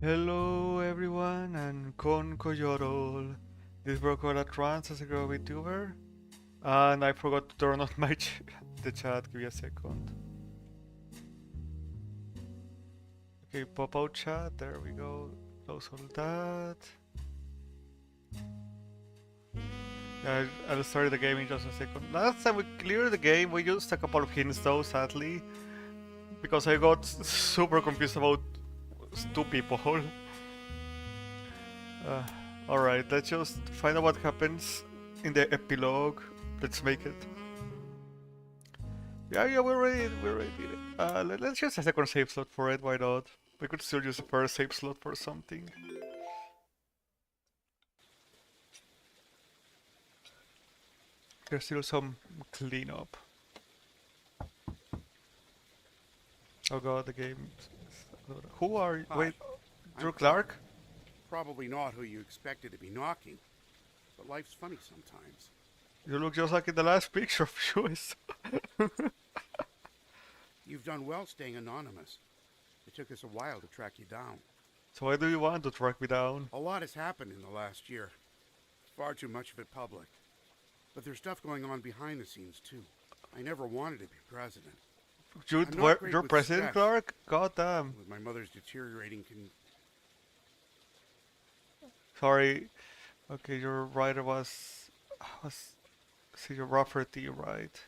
Hello everyone, I'm Coyote. This Huehucoyotl Latrans as a girl VTuber. And I forgot to turn on my the chat, give me a second. Okay, pop out chat, there we go. Close all that. Yeah, I'll start the game in just a second. Last time we cleared the game, we used a couple of hints though, sadly. Because I got super confused about two people. Uh, Alright, let's just find out what happens in the epilogue. Let's make it. Yeah, we already did it. Let's use a second save slot for it, why not? We could still use a first save slot for something. There's still some cleanup. Oh god, the game. Who are you? Hi, Wait, I'm Drew Clark. Clark? Probably not who you expected to be knocking, but life's funny sometimes. You look just like in the last picture of you. You've done well staying anonymous. It took us a while to track you down. So why do you want to track me down? A lot has happened in the last year. Far too much of it public. But there's stuff going on behind the scenes too. I never wanted to be president. You're President stress. Clark? God damn. With my mother's deteriorating Sorry. Okay, your writer was see your Rafferty, right?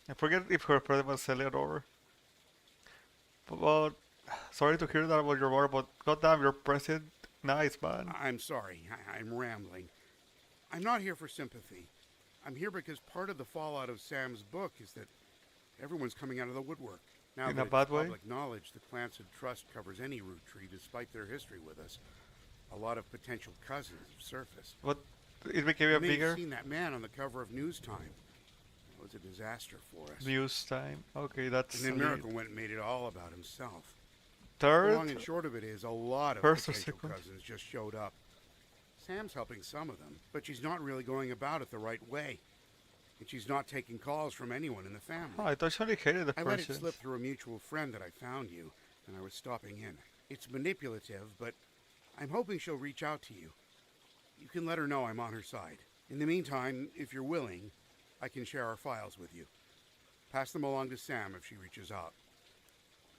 I forget if her brother was Eleanor. But sorry to hear that about your mother, but goddamn, your president, nice man. I'm sorry, I'm rambling. I'm not here for sympathy. I'm here because part of the fallout of Sam's book is that everyone's coming out of the woodwork. Now In that a it's bad way? public knowledge, the Clanson Trust covers any Roottrees despite their history with us. A lot of potential cousins have surfaced. But it became You a may have bigger seen that man on the cover of News Time. It was a disaster for us. news time. Okay, that's And then a lead. Miracle went and made it all about himself. The Third, long and short of it is a lot of first or potential second? cousins just showed up. Sam's helping some of them, but she's not really going about it the right way. And she's not taking calls from anyone in the family. Oh, I thought she only hated the I let it person. slip through a mutual friend that I found you, and I was stopping in. It's manipulative, but I'm hoping she'll reach out to you. You can let her know I'm on her side. In the meantime, if you're willing, I can share our files with you. Pass them along to Sam if she reaches out.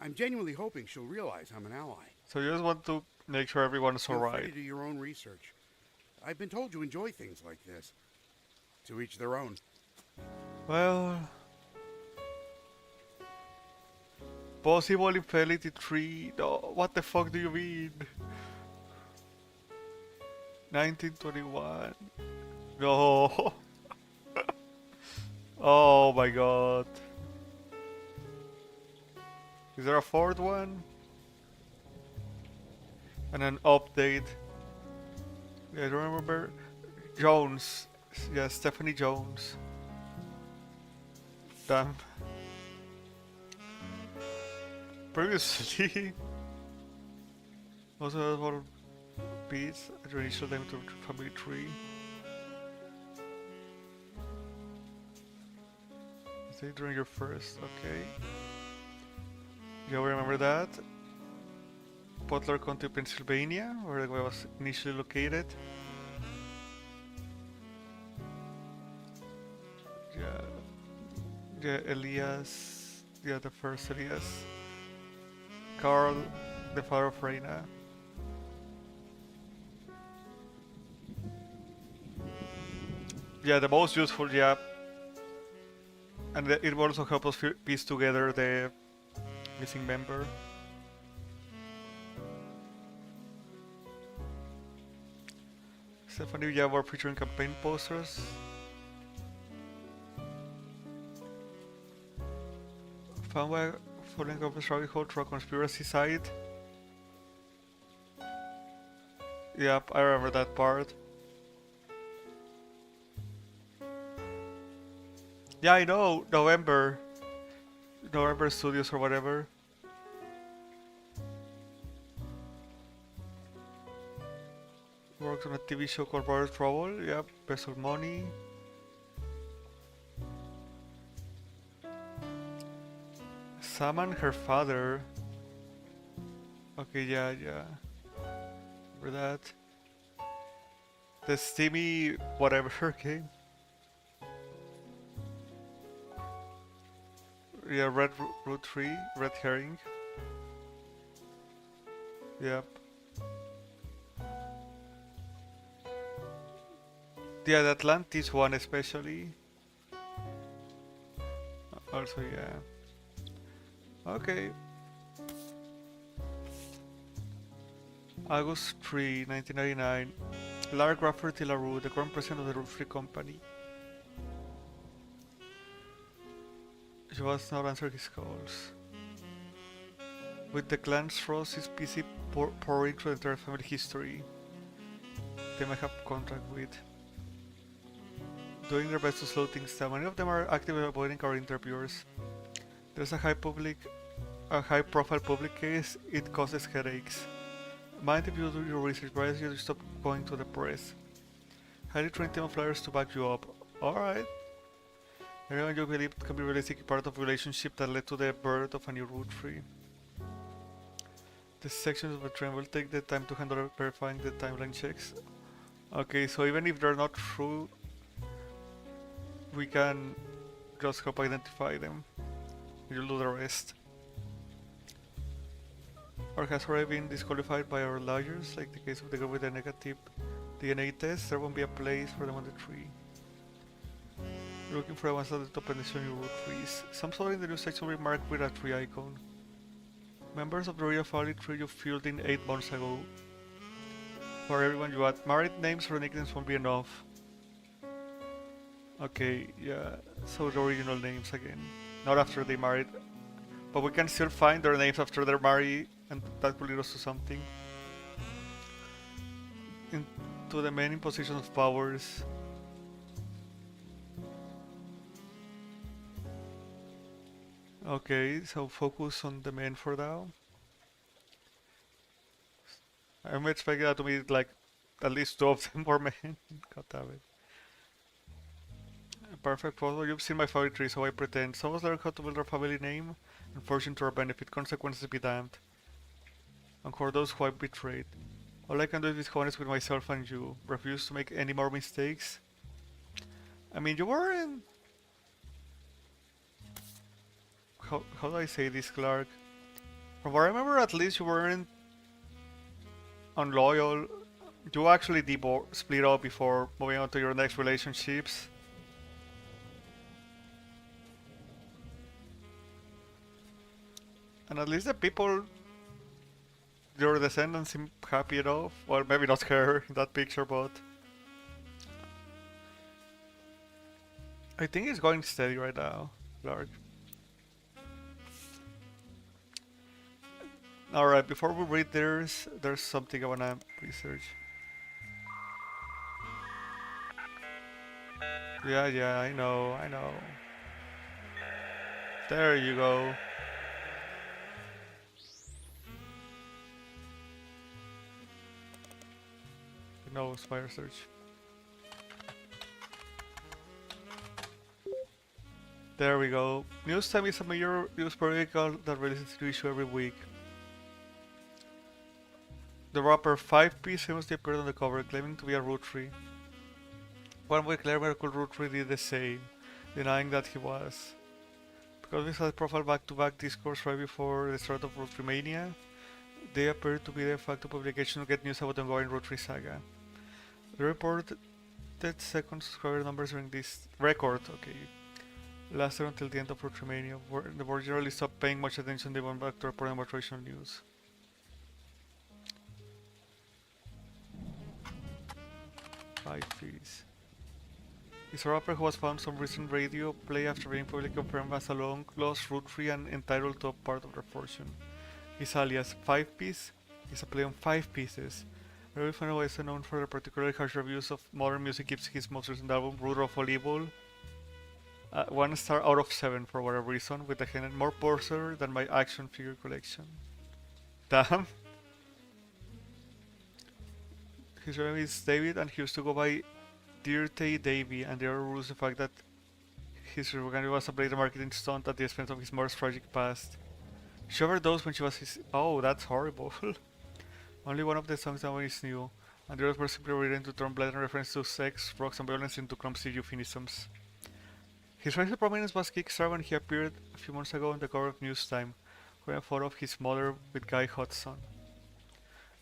I'm genuinely hoping she'll realize I'm an ally. So you just want to make sure everyone's Feel free to alright. do your own research. I've been told you enjoy things like this. To each their own. Well, possible infidelity 3. No, what the fuck do you mean? 1921. No. Oh my god. Is there a fourth one? And an update. Yeah, I don't remember. Jones. Yeah, Stephanie Jones. Damn. Previously, also had one beats at your initial time to family tree. Say during your first, okay. Yeah, we remember that. Butler County, Pennsylvania, where the guy was initially located. Yeah, yeah, Elias, yeah, the first Elias. Carl, the father of Reina. Yeah, the most useful, yeah. And it will also help us piece together the missing member. Stephanie, yeah, we're featuring campaign posters. Found by falling off the rabbit hole through a conspiracy site. Yep, I remember that part. Yeah, I know, November Studios or whatever. Worked on a TV show called Brother Trouble. Yep, Vessel Money. Sam and her father. Okay, yeah, yeah. Remember that? The steamy whatever game. Yeah, root tree, red herring. Yep. Yeah, the Atlantis one especially. Also, yeah. Okay. August 3, 1999. Lark Rafferty LaRue, the current president of the Roottrees Company. She was not answering his calls. With the clan's Frost is busy pouring through the entire family history they may have contact with, doing their best to slow things down. Many of them are actively avoiding our interviewers. There's a high profile public case, it causes headaches. Mind if you do your research, but I suggest you stop going to the press. Highly trained team of lawyers to back you up. Alright. Anyone you believe can be realistic part of a relationship that led to the birth of a new root tree. The sections of the trend will take the time to handle verifying the timeline checks. Okay, so even if they're not true, we can just help identify them. You'll do the rest. Or has already been disqualified by our lawyers, like the case of the girl with the negative DNA test. There won't be a place for them on the tree. You're looking for the ones at the top and the new Roottrees. Some sort in the new section will be marked with a tree icon. Members of the royal family tree you filled in 8 months ago. For everyone you add, married names or nicknames won't be enough. Okay, yeah, so the original names again. Not after they married. But we can still find their names after they're married, and that will lead us to something. Into the men in position of powers. Okay, so focus on the men for now. I'm expecting that to be like at least 2 of them were men. God damn it. Perfect photo. You've seen my family tree, so I pretend. Some of us learn how to build our family name and fortune to our benefit. Consequences be damned. And for those who I've betrayed. All I can do is be honest with myself and you. Refuse to make any more mistakes. I mean, you weren't... How do I say this, Clark? From what I remember, at least you weren't unloyal. You actually split up before moving on to your next relationships. And at least the people, your descendants, seem happy enough. Well, maybe not her in that picture, but... I think it's going steady right now, Clark. Alright, before we read there's something I wanna research. Yeah, I know. There you go. No, Spire Search. There we go. News Time is a major news periodical that releases a new issue every week. The rapper 5P famously appeared on the cover, claiming to be a Roottrees. 1 week later, Miracle Roottrees did the same, denying that he was. Because we had profile back-to-back discourse right before the start of Roottrees Mania, they appeared to be the de facto publication to get news about the ongoing Roottrees saga. The reported second subscriber numbers during this record, lasted until the end of Roottrees Mania, where the board generally stopped paying much attention. They went back to reporting motivational news. Fees. Is a rapper who has found some recent radio play after being publicly confirmed as a long-lost Roottrees and entitled to a part of their fortune. His alias 5-Piece is a play on 5 pieces. Very fan is known for the particularly harsh reviews of modern music, gives his most recent album, Root of All Evil, 1 star out of 7 for whatever reason, with a hand more poser than my action figure collection. Damn. His name is David and he used to go by Dirty Davy, and there rules the fact that his rebranding was a blatant marketing stunt at the expense of his more tragic past. She overdosed when she was his. Oh, that's horrible. Only one of the songs that one is new, and the others were simply written to turn blatant reference to sex, drugs, and violence into clumsy euphemisms. His rise to prominence was kickstarted when he appeared a few months ago on the cover of Newstime, wearing a photo of his mother with Guy Hudson.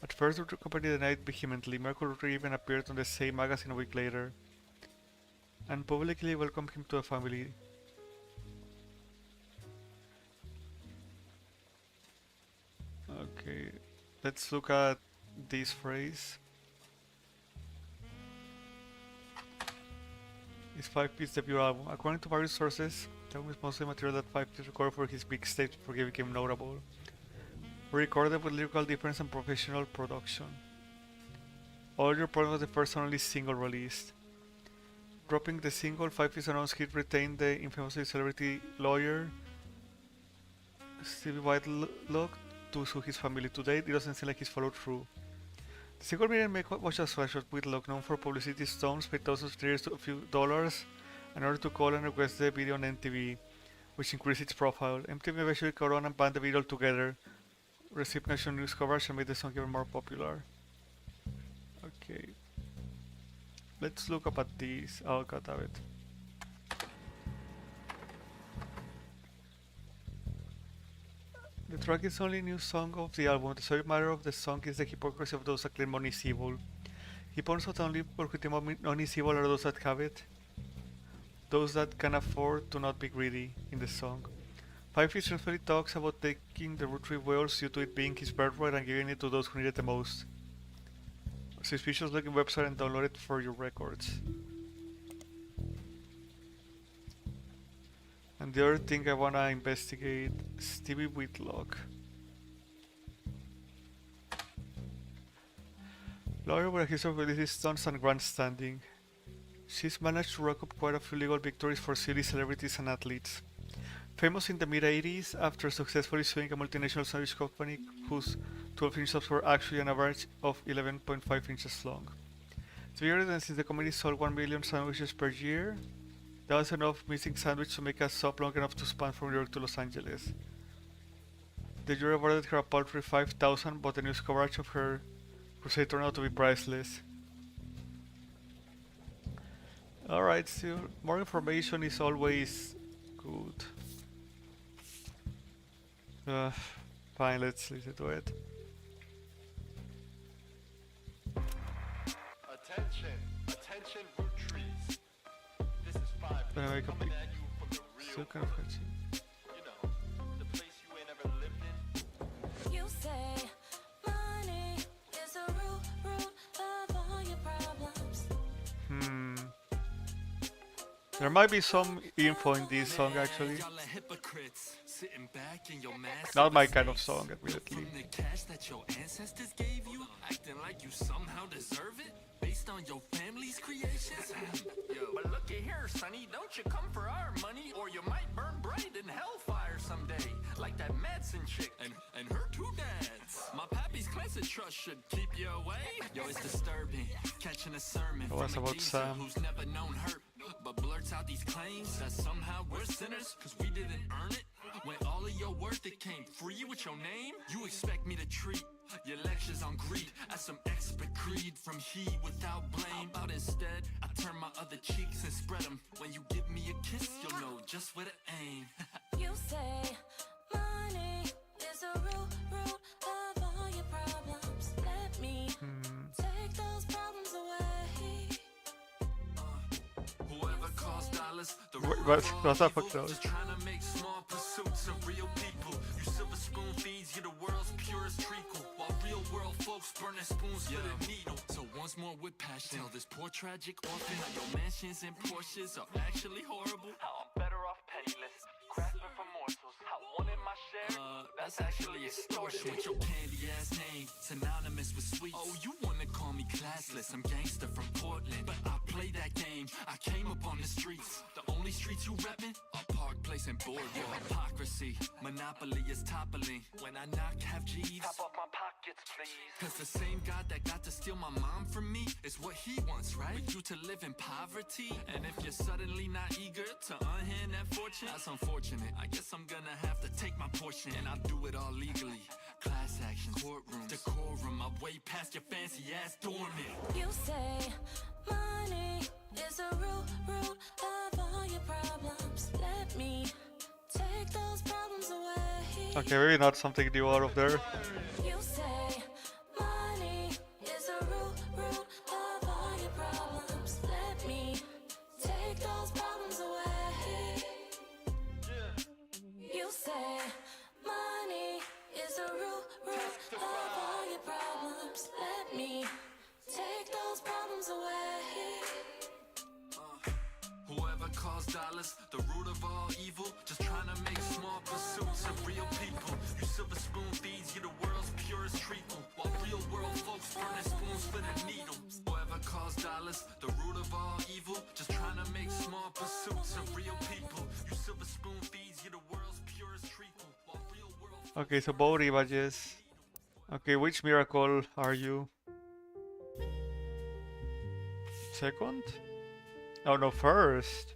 At first, the company denied vehemently. Mercury even appeared on the same magazine a week later, and publicly welcomed him to the family. Okay, let's look at this phrase. His 5-piece debut album. According to various sources, the album is mostly material that 5-piece recorded for his big stage before he became notable. Recorded with lyrical difference and professional production. All Your Problem was the first and only single released. Dropping the single, 5-piece announced he'd retained the infamously celebrity lawyer Stevie Whitelock to sue his family. To date, it doesn't seem like he's followed through. The single didn't make much of a splash, with Whitlock, known for publicity stunts, paid thousands of players a few dollars in order to call and request the video on MTV, which increased its profile. MTV eventually caught on and banned the video altogether, received national news coverage, and made the song even more popular. Okay. Let's look up at this. Oh, god damn it. The track is the only new song of the album. The subject matter of the song is the hypocrisy of those that claim money is evil. He points out that only people who claim money is evil are those that have it. Those that can afford to not be greedy in the song. 5-piece truthfully talks about taking the Roottrees whales due to it being his birthright and giving it to those who need it the most. Suspicious looking website and download it for your records. And the other thing I wanna investigate, Stevie Whitlock. Lawyer with a history of illicit stunts and grandstanding. She's managed to rack up quite a few legal victories for silly celebrities and athletes. Famous in the mid-80s after successfully suing a multinational sandwich company whose 12-inch subs were actually an average of 11.5 inches long. It's bigger than since the company sold 1 million sandwiches per year. That was enough missing sandwich to make a sub long enough to span from New York to Los Angeles. The jury awarded her a paltry $5,000, but the news coverage of her crusade turned out to be priceless. Alright, so more information is always good. Fine, let's listen to it. Attention, Roottrees. This is 5 Gonna make a coming big at you from the real still kind of world. catchy. You know, the place you ain't ever lived in. You say money is a root of all your problems. There might be some info in this song actually. Y'all are hypocrites, sitting back in your mask. Not my kind of song, admittedly. From the cash that your ancestors gave you, acting like you somehow deserve it, based on your family's creations. Yo, But looky here, sonny, don't you come for our money, or you might burn bright in hellfire someday, like that Madsen chick. and her two dads. My pappy's classic trust should keep you away. Yo, it's disturbing, catching a sermon What's from a about geezer Sam? who's never known hurt, but blurts out these claims that somehow we're sinners, cause we didn't earn it. When all of your worth it came free with your name, you expect me to treat your lectures on greed as some expert creed from he without blame. How about instead, I turn my other cheeks and spread them. When you give me a kiss, you'll know just where to aim. You say money is a root of all your problems. Let me take those problems away. Whoever calls dollars the What- root what- of all what the evil, fuck those? just trying to make small pursuits of real people. You silver spoon feeds you the world's purest treacle, while real world folks burn their spoons for the needle. So once more with passion, tell this poor tragic orphan how your mansions and Porsches are actually horrible. How I'm better off penniless, grasping for morsels. How wanting my share, That's actually extortion with your candy ass name, synonymous with sweets. Oh, you wanna call me classless? I'm gangster from Portland, but I play that game. I came up on the streets, the only streets you reppin' are Park Place and Boardwalk. Hypocrisy, monopoly is toppling. When I knock, have G's. top off my pockets, please. Cause the same God that got to steal my mom from me is what he wants, right? For you to live in poverty. And if you're suddenly not eager to unhand that fortune, that's unfortunate. I guess I'm gonna have to take my portion. And I'll do do it all legally. Class action, courtroom, decorum. I'm way past your fancy ass dormant. You say money is a root of all your problems. Let me take those problems away. Okay, maybe not something new out of there. You say money is a root of all your problems. Let me take those problems away. You say money is a root of all your problems. Let me take those problems away. Whoever calls dollars the root of all evil, just trying to make small pursuits of real people. You silver spoon thieves, you're the world's purest treacle, while real world folks burning spoons for the needle. Whoever calls dollars the root of all evil, just trying to make small pursuits of real people. You silver spoon thieves, you're the world's purest treacle, while real world Okay, so both images. Okay, which miracle are you? Second? Oh no, first.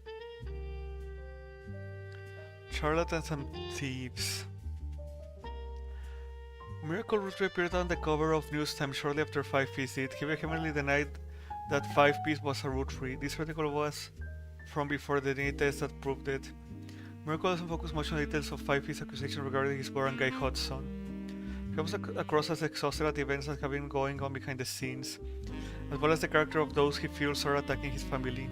Charlatans and thieves. Miracle Roottrees appeared on the cover of Newstime shortly after 5 visit. He vehemently denied that 5-piece was a Roottrees. This article was from before the DNA test that proved it. Miracle doesn't focus much on details of 5-piece accusations regarding his barangay Hudson. He comes across as exhausted at events that have been going on behind the scenes, as well as the character of those he feels are attacking his family.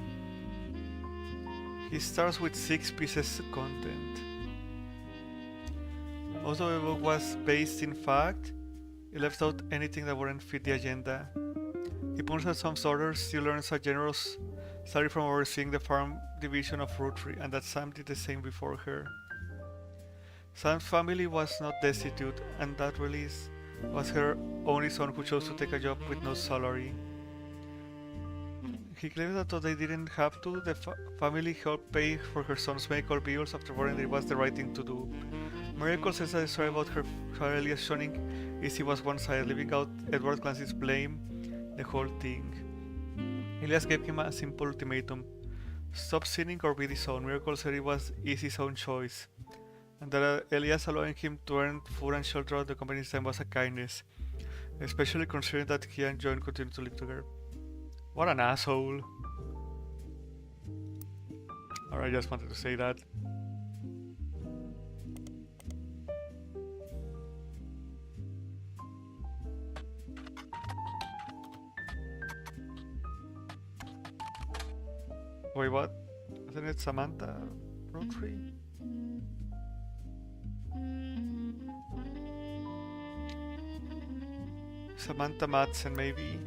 He starts with 6 pieces content. Although the book was based in fact, it left out anything that wouldn't fit the agenda. He points out Sam's daughter still earns a generous salary from overseeing the farm division of Roottrees, and that Sam did the same before her. Sam's family was not destitute, and that release was her only son who chose to take a job with no salary. He claims that though they didn't have to, the family helped pay for her son's medical bills afterward, and it was the right thing to do. Miracle says that the story about her Elias shunning Izzy was one-sided, leaving out Edward Clancy's blame the whole thing. Elias gave him a simple ultimatum: stop sinning or be disowned. Miracle said it was Izzy's own choice, and that Elias allowing him to earn food and shelter at the company's time was a kindness, especially considering that he and John continued to live together. What an asshole. Alright, I just wanted to say that. Wait, what? Isn't it Samantha Roottrees? Samantha Madsen, maybe.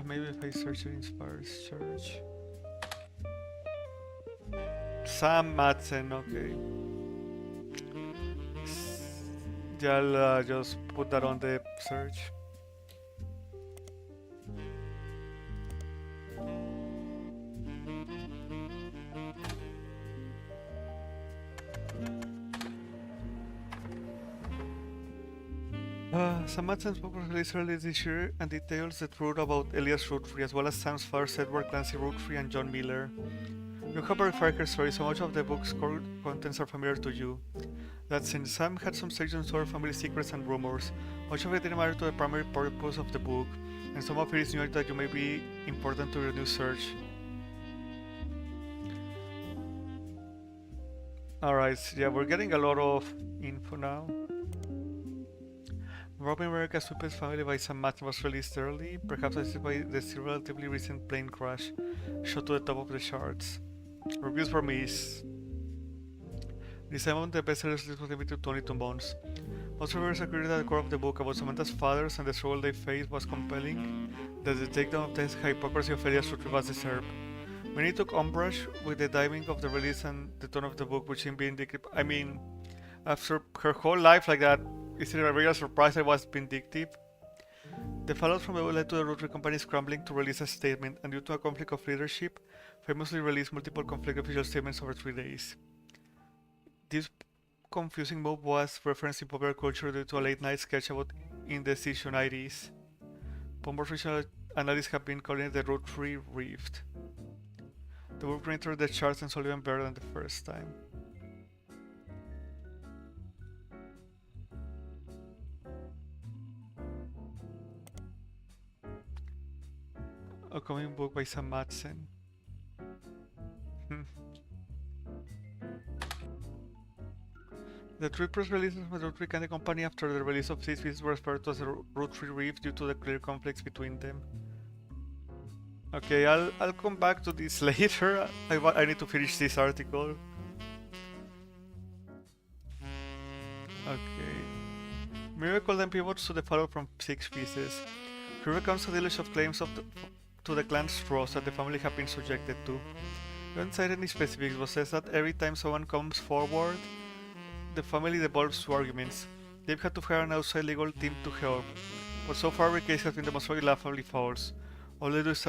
Maybe if I search it inspires church. Sam Madsen, okay. Yeah, I'll just put that on the search. Sam Madsen's book was released earlier this year and details the truth about Elias Roottrees as well as Sam's father Edward Clancy Roottrees and John Miller. You have verified her story, so much of the book's core contents are familiar to you. That since Sam had some sections to our family secrets and rumors, much of it didn't matter to the primary purpose of the book, and some of it is new that you may be important to your new search. Alright, so yeah, we're getting a lot of info now. Robbing America's Stupidest Family by Sam Madsen was released early, perhaps assisted by the still relatively recent plane crash shot to the top of the charts. Reviews for Miss. This time on the bestsellers list was limited to 22 months. Most reviewers agreed that the core of the book about Samantha's fathers and the struggle they faced was compelling, that the takedown of the hypocrisy of Elias Roottrees was deserved. Many took umbrage with the timing of the release and the tone of the book, which seemed vindictive. I mean, after her whole life like that, is it a real surprise it was vindictive? The fallout from the book led to the Roottrees company scrambling to release a statement, and due to a conflict of leadership, famously released multiple conflict official statements over 3 days. This confusing move was referenced in popular culture due to a late-night sketch about indecision IDs. More visual analysts have been calling it the Roottrees Rift. The book entered the charts and sold even better than the first time. A comic book by Sam Madsen. The three press releases from the Roottrees Candy Company after the release of 6 pieces were referred to as the Roottrees Rift due to the clear conflicts between them. Okay, I'll come back to this later. I need to finish this article. Okay. Miracle then pivots to the follow from 6 pieces. Here comes a deluge of claims to the clan's trust that the family have been subjected to. We don't cite any specifics, but says that every time someone comes forward, the family devolves to arguments. They've had to hire an outside legal team to help, but so far every case has been demonstrably laughably false. All they do is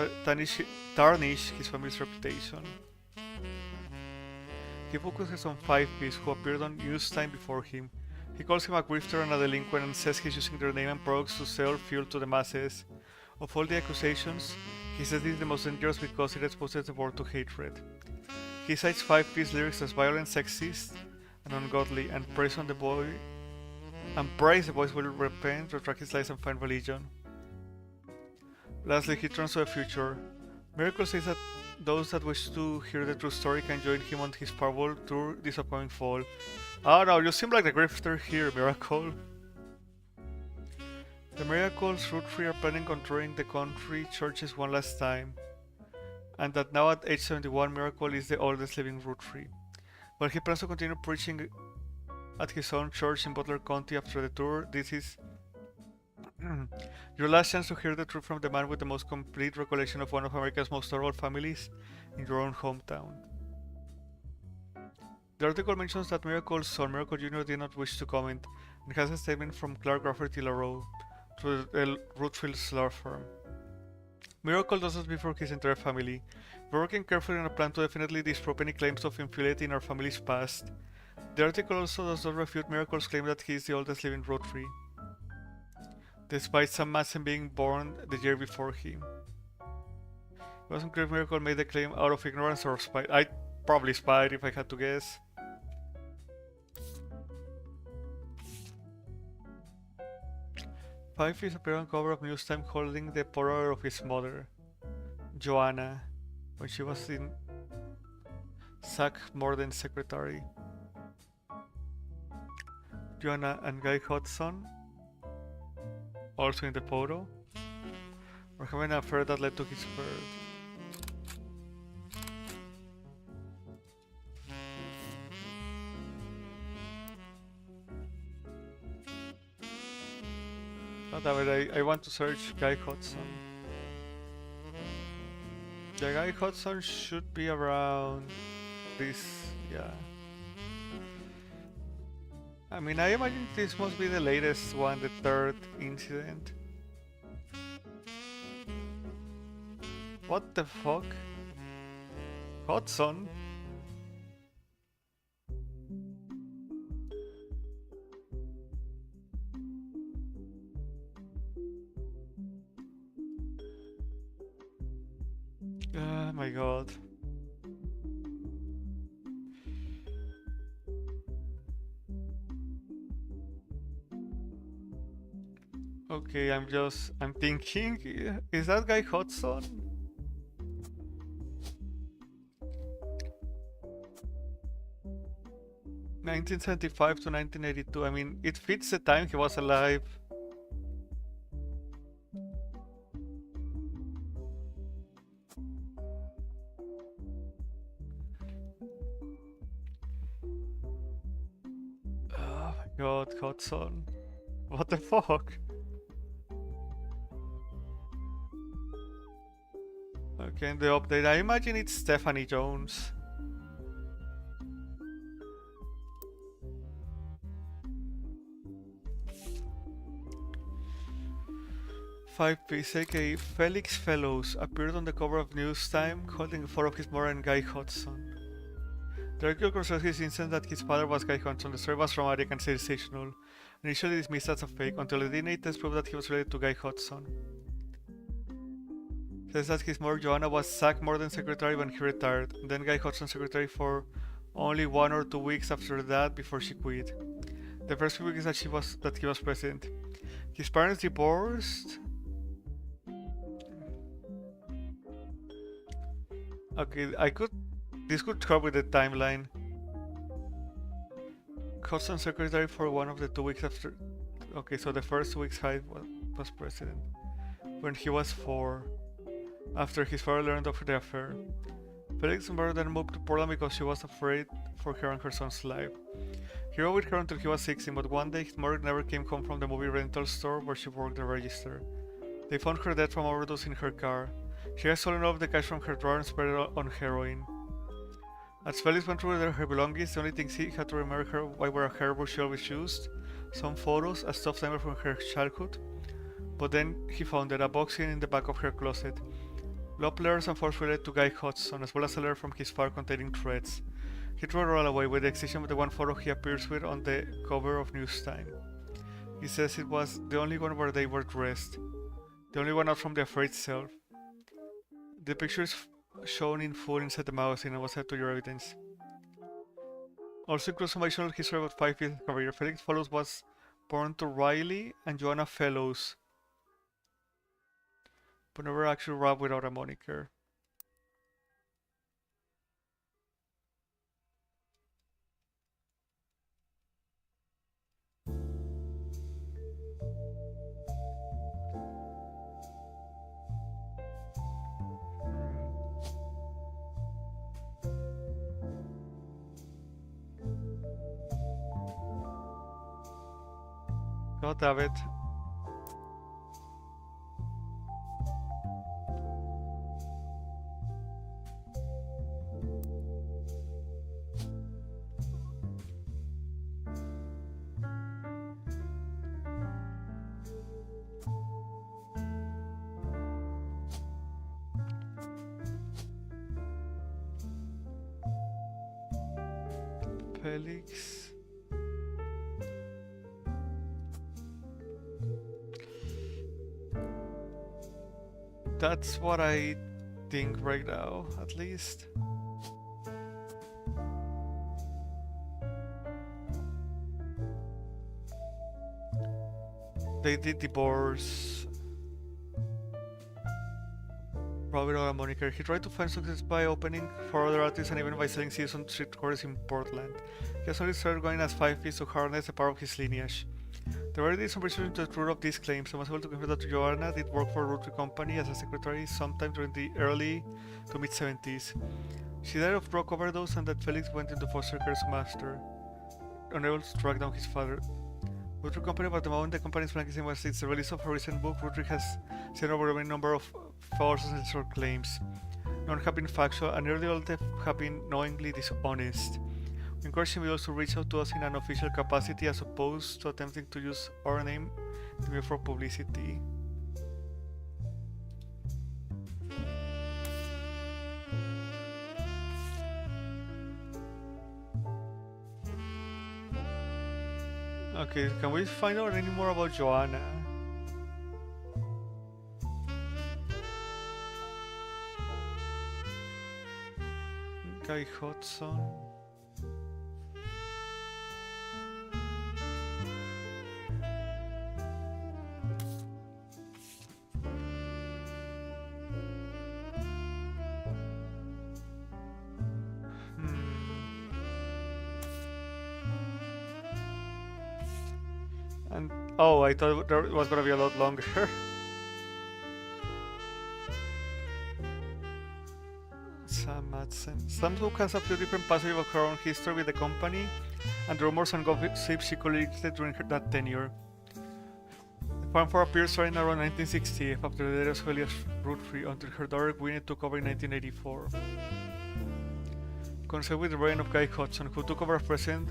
tarnish his family's reputation. He focuses on 5-piece, who appeared on Newstime before him. He calls him a grifter and a delinquent and says he's using their name and products to sell fuel to the masses. Of all the accusations, he says this is the most dangerous because it exposes the world to hatred. He cites 5-piece lyrics as violent, sexist, and ungodly, and prays the boy will repent, retract his lies, and find religion. Lastly, he turns to the future. Miracle says that those that wish to hear the true story can join him on his farewell tour this upcoming fall. Oh no, you seem like the grifter here, Miracle. The Miracles Roottrees are planning on touring the country churches one last time, and that now at age 71, Miracle is the oldest living Roottries. But he plans to continue preaching at his own church in Butler County after the tour. This is your last chance to hear the truth from the man with the most complete recollection of one of America's most horrible families in your own hometown. The article mentions that Miracle's son, Miracle Jr., did not wish to comment, and has a statement from Clark Rafferty LaRoe to the Roottrees law firm. Miracle does this before his entire family. We're working carefully on a plan to definitely disprove any claims of infidelity in our family's past. The article also does not refute Miracle's claim that he is the oldest living Roottries, despite Sam Madsen being born the year before him. It wasn't clear if Miracle made the claim out of ignorance or spite. I'd probably spite if I had to guess. Five-Piece appeared on cover of Newstime holding the portrait of his mother, Joanna, when she was in Zach Morden's secretary. Joanna and Guy Hudson, also in the photo, were having an affair that led to his birth. I want to search Guy Hudson. The Guy Hudson should be around this, yeah. I mean, I imagine this must be the latest one, the third incident. What the fuck? Hudson? Oh my god. Okay, I'm thinking, is that Guy Hudson? (1975 to 1982). I mean, it fits the time he was alive. Oh my god, Hudson. What the fuck? Okay, in the update, I imagine it's Stephanie Jones. Five-Piece, aka Felix Fellows, appeared on the cover of Newstime holding a photo of his mother and Guy Hudson. The article concerns his instance that his father was Guy Hudson. The story was dramatic and sensational, initially dismissed as a fake until the DNA test proved that he was related to Guy Hudson. Says that his mother Joanna was sacked more than secretary when he retired, and then Guy Hudson secretary for only 1 or 2 weeks after that before she quit. The first few weeks that he was president. His parents divorced. Okay, this could help with the timeline. Hudson secretary for 1 of the 2 weeks after. Okay, so the first 2 weeks Hyde was president when he was 4. After his father learned of the affair. Felix's mother then moved to Portland because she was afraid for her and her son's life. He rode with her until he was 16, but one day his mother never came home from the movie rental store where she worked the register. They found her dead from overdose in her car. She had stolen all of the cash from her drawer and spread it on heroin. As Felix went through her belongings, the only things he had to remember her were a hairbrush she always used, some photos, a stuffed animal from her childhood, but then he found a box hidden in the back of her closet. Love letters and forms related to Guy Hudson, as well as a letter from his father containing threats. He threw it all away, with the exception of the one photo he appears with on the cover of Newstime. He says it was the only one where they were dressed, the only one out from the affair itself. The picture is shown in full inside the magazine and was added to your evidence. Also includes some additional history about 5 years of career. Felix Fellows was born to Riley and Joanna Fellows, but never actually rapped without a moniker. God damn it. Felix. That's what I think right now, at least. They did divorce. Probably without a moniker. He tried to find success by opening for other artists and even by selling CDs on street corners in Portland. He has only started going as 5 feet to harness a part of his lineage. There already is some research into the truth of these claims. I was able to confirm that Joanna did work for a Roottrees company as a secretary sometime during the early to mid-70s. She died of drug overdose and that Felix went into foster care soon after, unable to track down his father. Roottrees company, but at the moment the company's blanket was since the release of her recent book, Roottrees has seen over a number of false and censored claims. None have been factual and nearly all of them have been knowingly dishonest. We encourage individuals to reach out to us in an official capacity as opposed to attempting to use our name to be for publicity. Okay, can we find out any more about Joanna? Guy Hudson. And oh, I thought it was gonna be a lot longer. Sam Madsen. Sam's book has a few different passages of her own history with the company and the rumors and gossip she collected during that tenure. The Farm 4 appeared starting around 1960 after the death of Elias Roottrees until her daughter Gwyneth took over in 1984. Coincided with the reign of Guy Hudson, who took over as president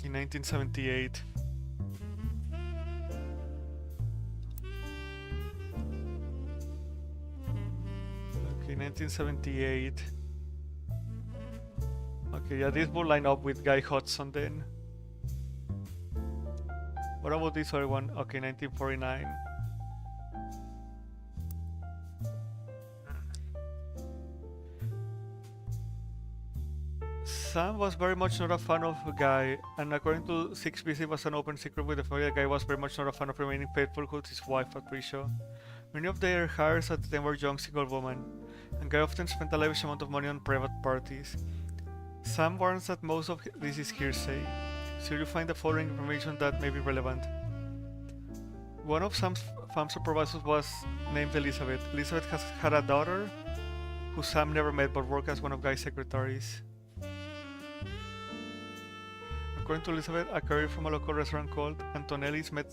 in 1978. Okay, 1978. Okay, yeah, this will line up with Guy Hudson then. What about this other one? Okay, 1949. Sam was very much not a fan of Guy, and according to 6BC, it was an open secret with the family that Guy was very much not a fan of remaining faithful to his wife Patricia. Many of their hires at the time were young single women, and Guy often spent a lavish amount of money on private parties. Sam warns that most of this is hearsay, so you find the following information that may be relevant. One of Sam's farm supervisors was named Elizabeth. Elizabeth has had a daughter who Sam never met but worked as one of Guy's secretaries. According to Elizabeth, a career from a local restaurant called Antonelli's met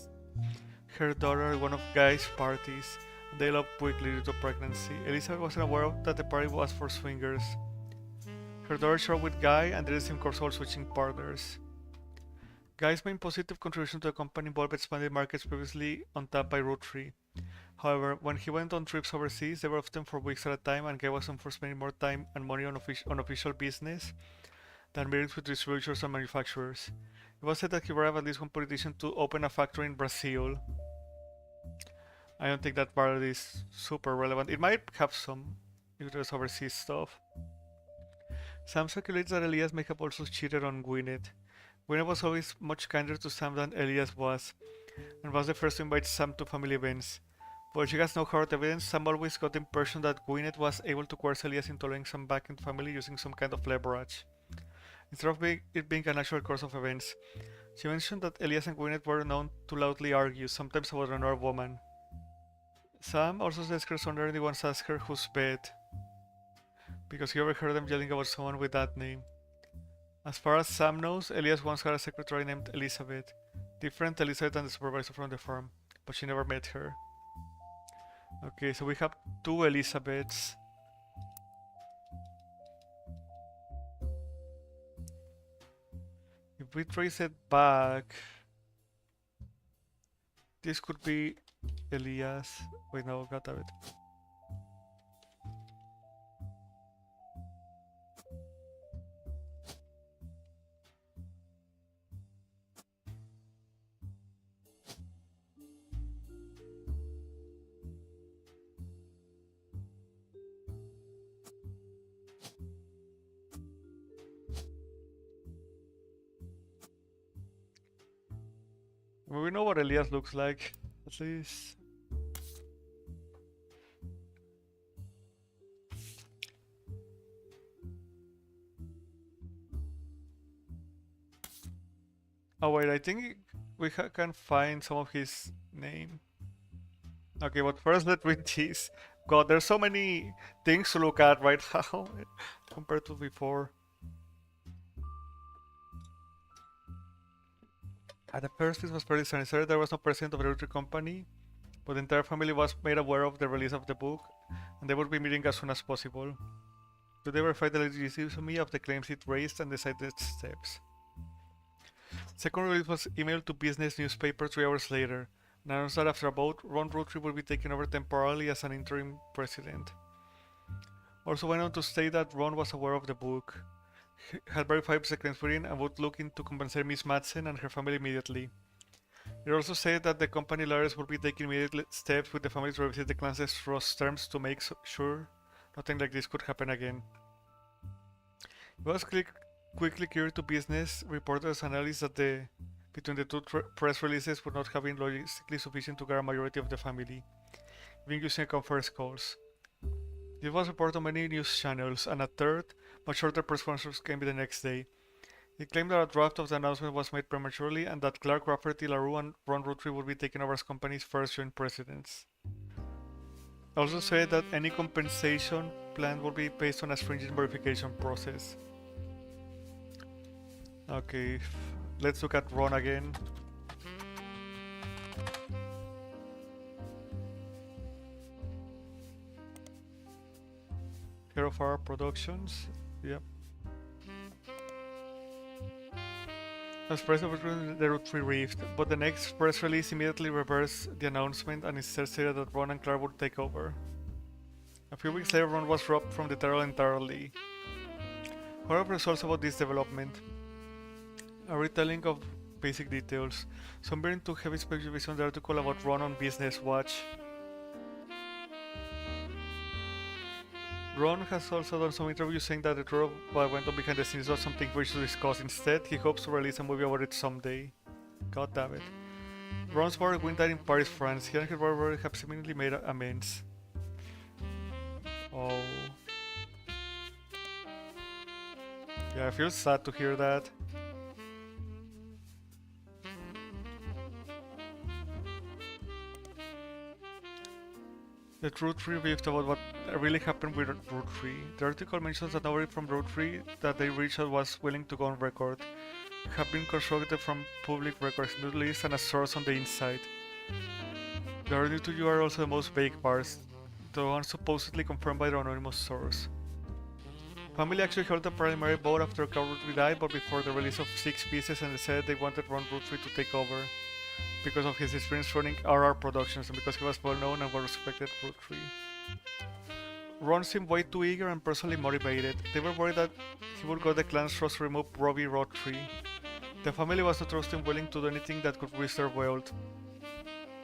her daughter at one of Guy's parties. They eloped quickly due to pregnancy. Elizabeth wasn't aware that the party was for swingers. Her daughter shared with Guy and they seemed comfortable switching partners. Guy's main positive contribution to the company involved expanding markets previously untapped by Roottrees. However, when he went on trips overseas, they were often for weeks at a time, and Guy was known for spending more time and money on official business than meetings with distributors and manufacturers. It was said that he bribed at least one politician to open a factory in Brazil. I don't think that part is super relevant. It might have some if there's overseas stuff. Sam speculates that Elias may have also cheated on Gwyneth. Gwyneth was always much kinder to Sam than Elias was, and was the first to invite Sam to family events. While she has no hard evidence, Sam always got the impression that Gwyneth was able to coerce Elias into allowing Sam back into family using some kind of leverage. Instead of it being a natural course of events, she mentioned that Elias and Gwyneth were known to loudly argue, sometimes about another woman. Sam also says her son Ernie once asked her whose bed, because he overheard them yelling about someone with that name. As far as Sam knows, Elias once had a secretary named Elizabeth, different Elizabeth than the supervisor from the farm, but she never met her. Okay, so we have two Elizabeths. If we trace it back, this could be Elias. Wait, no, got it. We know what Elias looks like, at least. Oh wait, I think we can find some of his name. Okay, but first let's read this. God, there's so many things to look at right now compared to before. At the first, this was fairly sinister. There was no president of the Roottrees company, but the entire family was made aware of the release of the book, and they would be meeting as soon as possible. Today verified the legitimacy of the claims it raised and decided steps. Second release was emailed to business newspaper 3 hours later, and announced that after a vote, Ron Roottrees would be taken over temporarily as an interim president. Also went on to state that Ron was aware of the book, had verified the claims within, and would look into compensate Miss Madsen and her family immediately. It also said that the company lawyers would be taking immediate steps with the family to revisit the clan's trust terms to make sure nothing like this could happen again. It was quickly clear to business reporters and analysts that between the two press releases would not have been logistically sufficient to guard a majority of the family, even using conference calls. This was reported on many news channels, and a third, much shorter press conference came the next day. It claimed that a draft of the announcement was made prematurely and that Clark Rafferty LaRue and Ron Roottrees would be taken over as company's first joint presidents. It also said that any compensation plan would be based on a stringent verification process. Okay, let's look at Ron again. Here of our productions, yep. As president of the Roottrees Rift, but the next press release immediately reversed the announcement and instead stated that Ron and Clark would take over. A few weeks later, Ron was robbed from the title entirely. However, results about this development. A retelling of basic details. Some bearing too heavy speculation on the article about Ron on Business Watch. Ron has also done some interviews saying that the truth of what went on behind the scenes was something we should discuss. Instead, he hopes to release a movie about it someday. God damn it. Ron's brother Gwyn died in Paris, France. He and his brother have seemingly made amends. Oh. Yeah, I feel sad to hear that. The Roottrees briefed about what really happened with Roottrees. The article mentions that nobody from Roottrees that they reached out was willing to go on record. Have been constructed from public records, new lists, and a source on the inside. The only two you are also the most vague parts, the one supposedly confirmed by the anonymous source. Family actually held a primary vote after Roottrees died, but before the release of 6 pieces, and they said they wanted Ron Roottrees to take over because of his experience running RR Productions and because he was well known and well respected Roottrees. Ron seemed way too eager and personally motivated. They were worried that he would go the clan's trust to remove Robbie Roottrees. The family was notoriously willing to do anything that could risk their wealth.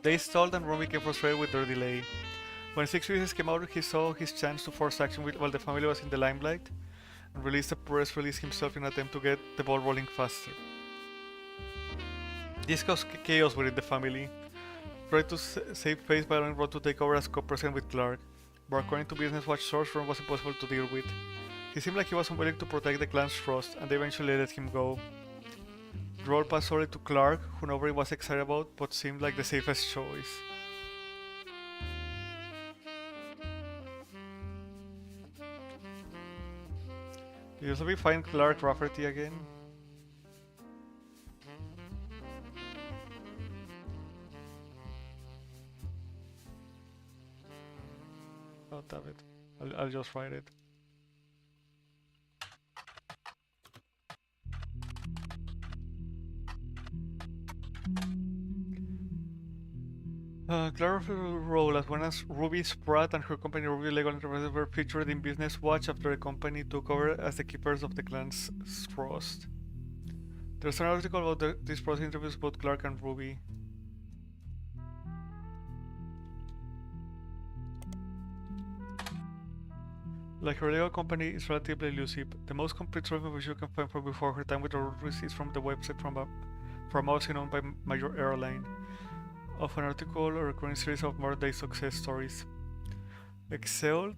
They stalled and Ron became frustrated with their delay. When 6 pieces came out, he saw his chance to force action while the family was in the limelight and released a press release himself in an attempt to get the ball rolling faster. This caused chaos within the family. Tried to save face by allowing Ron to take over as co-president with Clark, but according to Business Watch source, Ron was impossible to deal with. He seemed like he was unwilling to protect the clan's trust, and they eventually let him go. The role passed solely to Clark, who nobody was excited about, but seemed like the safest choice. Did you also find Clark Rafferty again? Oh, damn it. I'll just write it. Clara's role as one as Ruby Spratt and her company Ruby Legal Enterprises were featured in Business Watch after the company took over as the keepers of the clan's trust. There's an article about this process interviews both Clark and Ruby. Like her legal company is relatively elusive. The most complete information you can find from before her time with the Roottrees is from the website from a pharmacy owned by Major Airline, of an article or recurring series of modern-day success stories. Excelled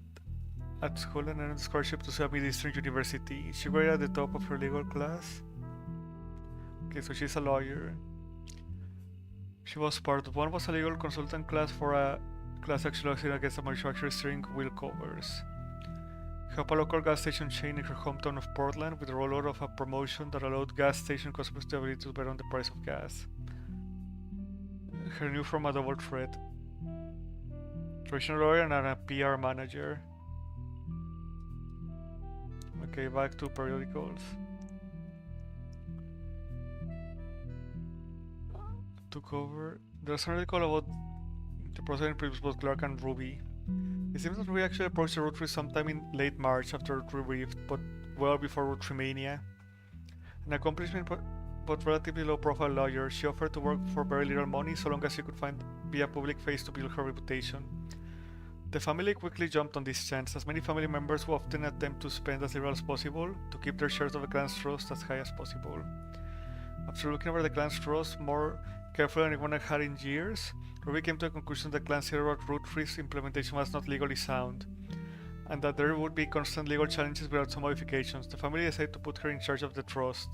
at school and earned a scholarship to Southeastern University. She graded at the top of her legal class. Okay, so she's a lawyer. She was part of one was a legal consultant class for a class action lawsuit against a manufacturer steering wheel covers. Helped a local gas station chain in her hometown of Portland with the rollout of a promotion that allowed gas station customers the ability to bet on the price of gas. Her new from a double threat. Traditional lawyer and a PR manager. Okay, back to periodicals. Took over. There's an article about the process in previous both Clark and Ruby. It seems that Ruby actually approached the Roottrees sometime in late March after Roottrees Rift, but well before Roottrees Mania. An accomplishment but relatively low-profile lawyer, she offered to work for very little money so long as she could be a public face to build her reputation. The family quickly jumped on this chance, as many family members who often attempt to spend as little as possible to keep their shares of the clan's trust as high as possible. After looking over the clan's trust more carefully than anyone had in years, Ruby came to the conclusion that clan's Roottrees implementation was not legally sound, and that there would be constant legal challenges without some modifications. The family decided to put her in charge of the trust,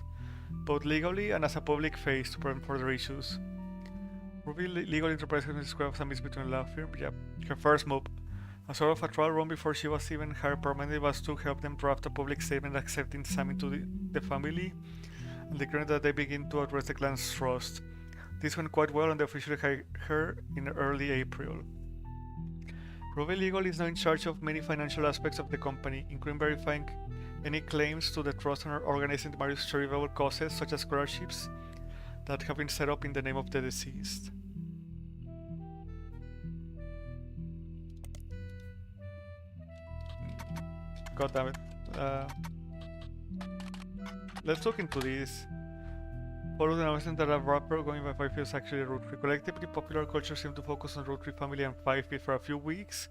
both legally and as a public face to prevent further issues. Ruby Legal Enterprise has been described as a mix between law firm. Yep. Her first move, a sort of a trial run before she was even hired permanently, was to help them draft a public statement accepting Sam into the family and declaring that they begin to address the clan's trust. This went quite well and they officially hired her in early April. Ruby Legal is now in charge of many financial aspects of the company, including verifying any claims to the trust and organizing the various charitable causes such as scholarships that have been set up in the name of the deceased. God damn it. Let's look into this. Following the announcement that a rapper going by 5 is actually a Roottrees. Collectively, popular culture seemed to focus on Roottrees family and 5 for a few weeks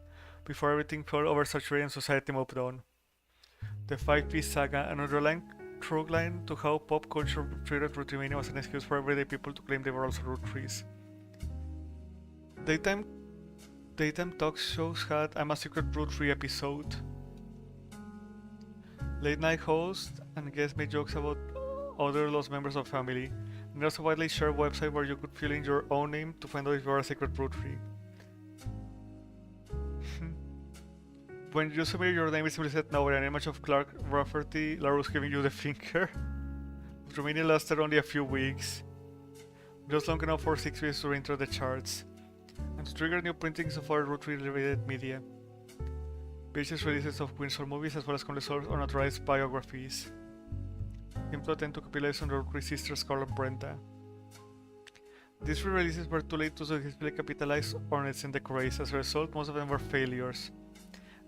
before everything felt oversaturated and society moved on. The 5-piece saga, an underlying through line to how pop culture treated Roottrees was an excuse for everyday people to claim they were also Roottrees. Daytime talk shows had I'm a Secret Roottrie episode. Late night hosts and guests made jokes about other lost members of family. And there's a widely shared website where you could fill in your own name to find out if you are a secret Roottrie. When you submit your name, it simply said no, with an image of Clark Rafferty Larus giving you the finger. Romania lasted only a few weeks, just long enough for 6 weeks to enter the charts, and to trigger new printings of other Roottrie-related media. VHS releases of Windsor movies as well as countless unauthorized biographies. Aimed to attempt to capitalize on the Roottrie sisters Carl and Brenda. These re-releases were too late to successfully capitalize on its in the craze. As a result, most of them were failures.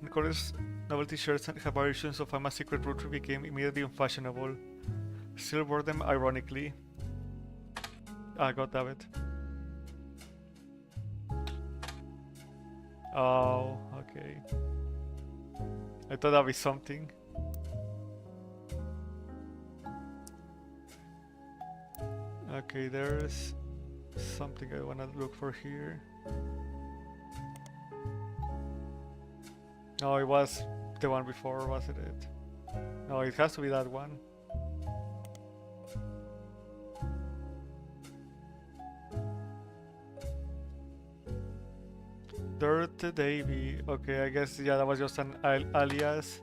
And countless novelty shirts and variations of I'm a Secret Roottrie became immediately unfashionable. Still wore them ironically. Ah, god damn it. Oh, okay. I thought that'd be something. Okay, there's something I wanna look for here. No, it was the one before, wasn't it? No, it has to be that one. Dirty Davy. Okay, I guess, yeah, that was just an alias.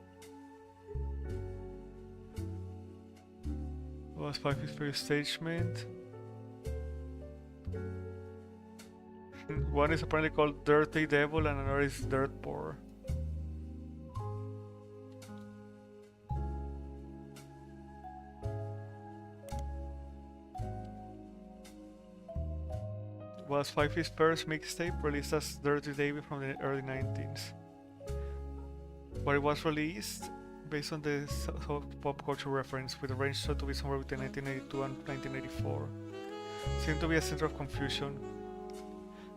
Was 5 his first stagement. One is apparently called Dirty Devil and another is Dirt Poor. Was 5 his first mixtape released as Dirty Davy from the early 19s. But it was released based on the soft pop culture reference, with a range thought to be somewhere between 1982 and 1984. Seemed to be a center of confusion.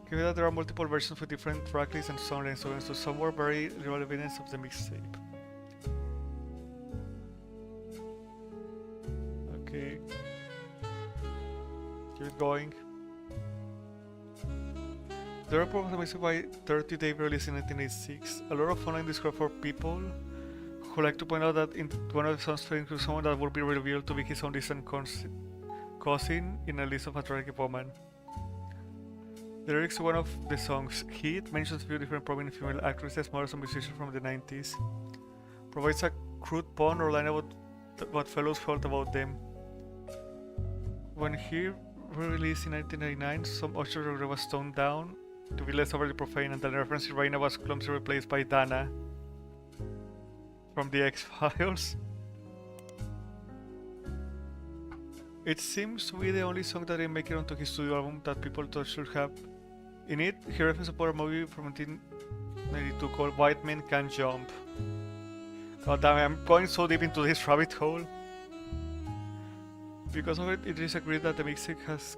Given that there are multiple versions with different tracklists and songlines, so some were very real evidence of the mixtape. Okay. Keep it going. The report was made by 30 Day released in 1986. A lot of online discord for people who like to point out that in one of the songs to include someone that would be revealed to be his own distant cousin in a list of attractive women. The lyrics to one of the songs, Heat, mentions a few different prominent female actresses, models, and musicians from the 90s. Provides a crude pun or line about what fellows felt about them. When he released in 1999, some usher was toned down to be less overly profane, and the reference to Raina was clumsily replaced by Dana from the X-Files. It seems to be the only song that didn't make it onto his studio album that people thought should have. In it, he referenced a popular movie from 1992 called White Men Can't Jump. God damn it, I'm going so deep into this rabbit hole. Because of it, it is agreed that the mixtape has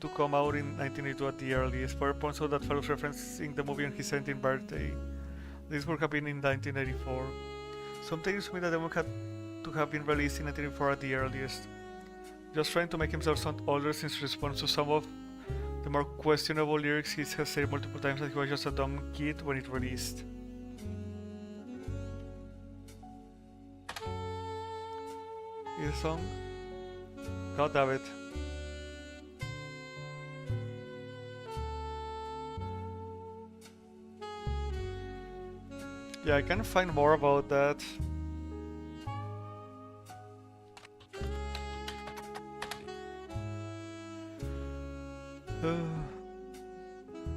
to come out in 1982 at the earliest. Further points out that fellows referencing the movie on his 17th birthday. This would have been in 1984. Some things mean that the movie had to have been released in 1984 at the earliest. Just trying to make himself sound older since response to some of the more questionable lyrics, he has said multiple times that he was just a dumb kid when it released. Is the song? God damn it. Yeah, I can find more about that.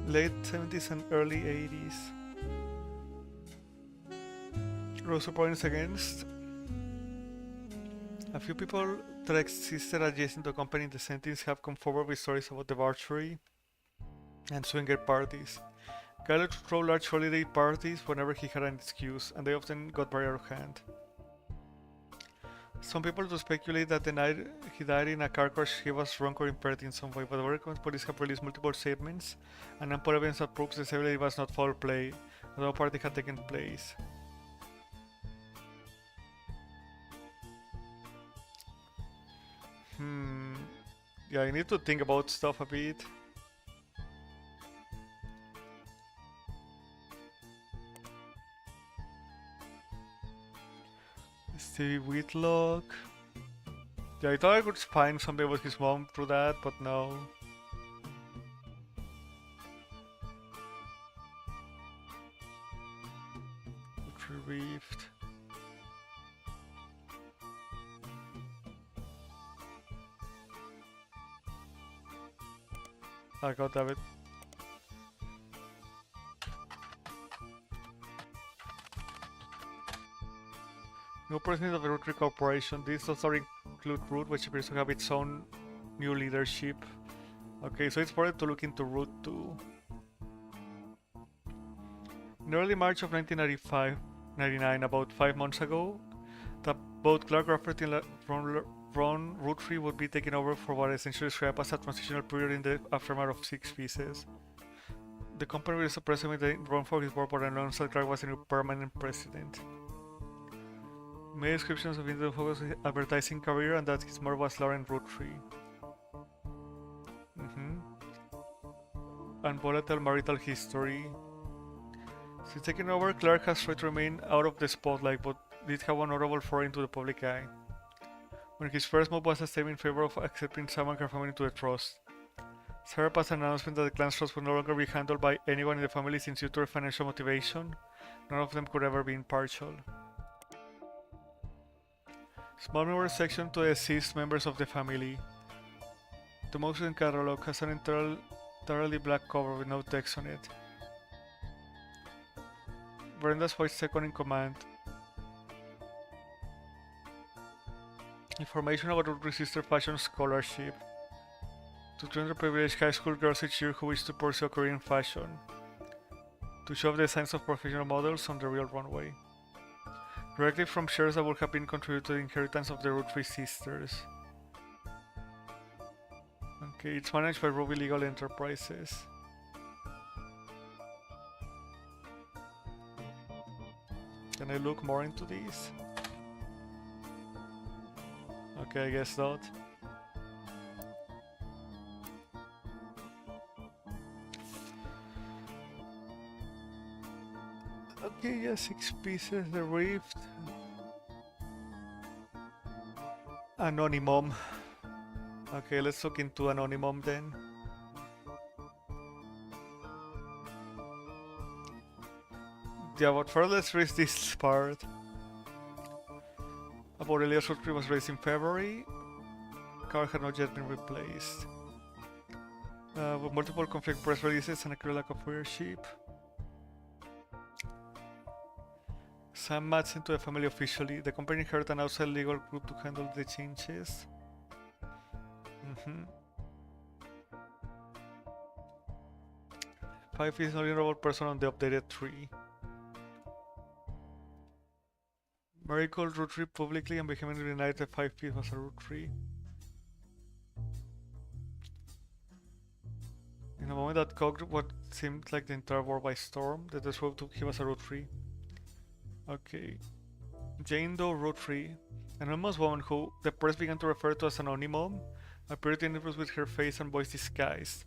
Late 70s and early 80s. Rosa points against. A few people that existed adjacent to a company in the 70s have come forward with stories about debauchery and swinger parties. Guy would throw large holiday parties whenever he had an excuse, and they often got very out of hand. Some people to speculate that the night he died in a car crash he was drunk or impaired in some way, but the Oregon police have released multiple statements and ample evidence that proves the severity was not foul play. No party had taken place. Yeah, I need to think about stuff a bit. Stevie Whitlock. Yeah, I thought I could find something about his mom through that, but no. Retrieved. I got David. New president of the Roottrees Corporation. This does not include Root, which appears to have its own new leadership. Okay, so it's important to look into Root too. In early March of 1999, about 5 months ago, both Clark Rafferty and Ron Roottrees would be taken over for what essentially described as a transitional period in the aftermath of 6 Pieces. The company will suppress Ron for his board, but announced that Clark was the new permanent president. Made descriptions of his focus advertising career and that his mother was Lauren Roottrees. And volatile marital history. Since taking over, Clark has tried to remain out of the spotlight, but did have one notable foray into the public eye. When his first move was a step in favor of accepting Sam and her family into the trust. Sarah passed an announcement that the clan's trust would no longer be handled by anyone in the family since due to their financial motivation, none of them could ever be impartial. Small member section to assist members of the family. The most recent catalog has an entirely black cover with no text on it. Brenda's White second in command. Information about Roottrees' sister fashion scholarship. To 200 privileged high school girls each year who wish to pursue a career in fashion. To show off the signs of professional models on the real runway. Directly from shares that would have been contributed to the inheritance of the Roottrees sisters. Okay, it's managed by Ruby Legal Enterprises. Can I look more into this? Okay, I guess not. Okay, yeah, 6 pieces, the Rift. Anonymum. Okay, let's look into Anonymum then. Yeah, but first let's read this part. About Elias Roottrees was raised in February. Car had not yet been replaced. With multiple conflict press releases and a clear lack of leadership. Sam matched into the family officially. The company hired an outside legal group to handle the changes. 5 is not a notable person on the updated tree. Mary called Roottrees publicly and vehemently denied the 5 piece was a Roottrees. In a moment that caught what seemed like the entire world by storm, the description took him as a Roottrees. Okay. Jane Doe Roottrees, an anonymous woman who the press began to refer to as Anonymum, appeared in interviews with her face and voice disguised.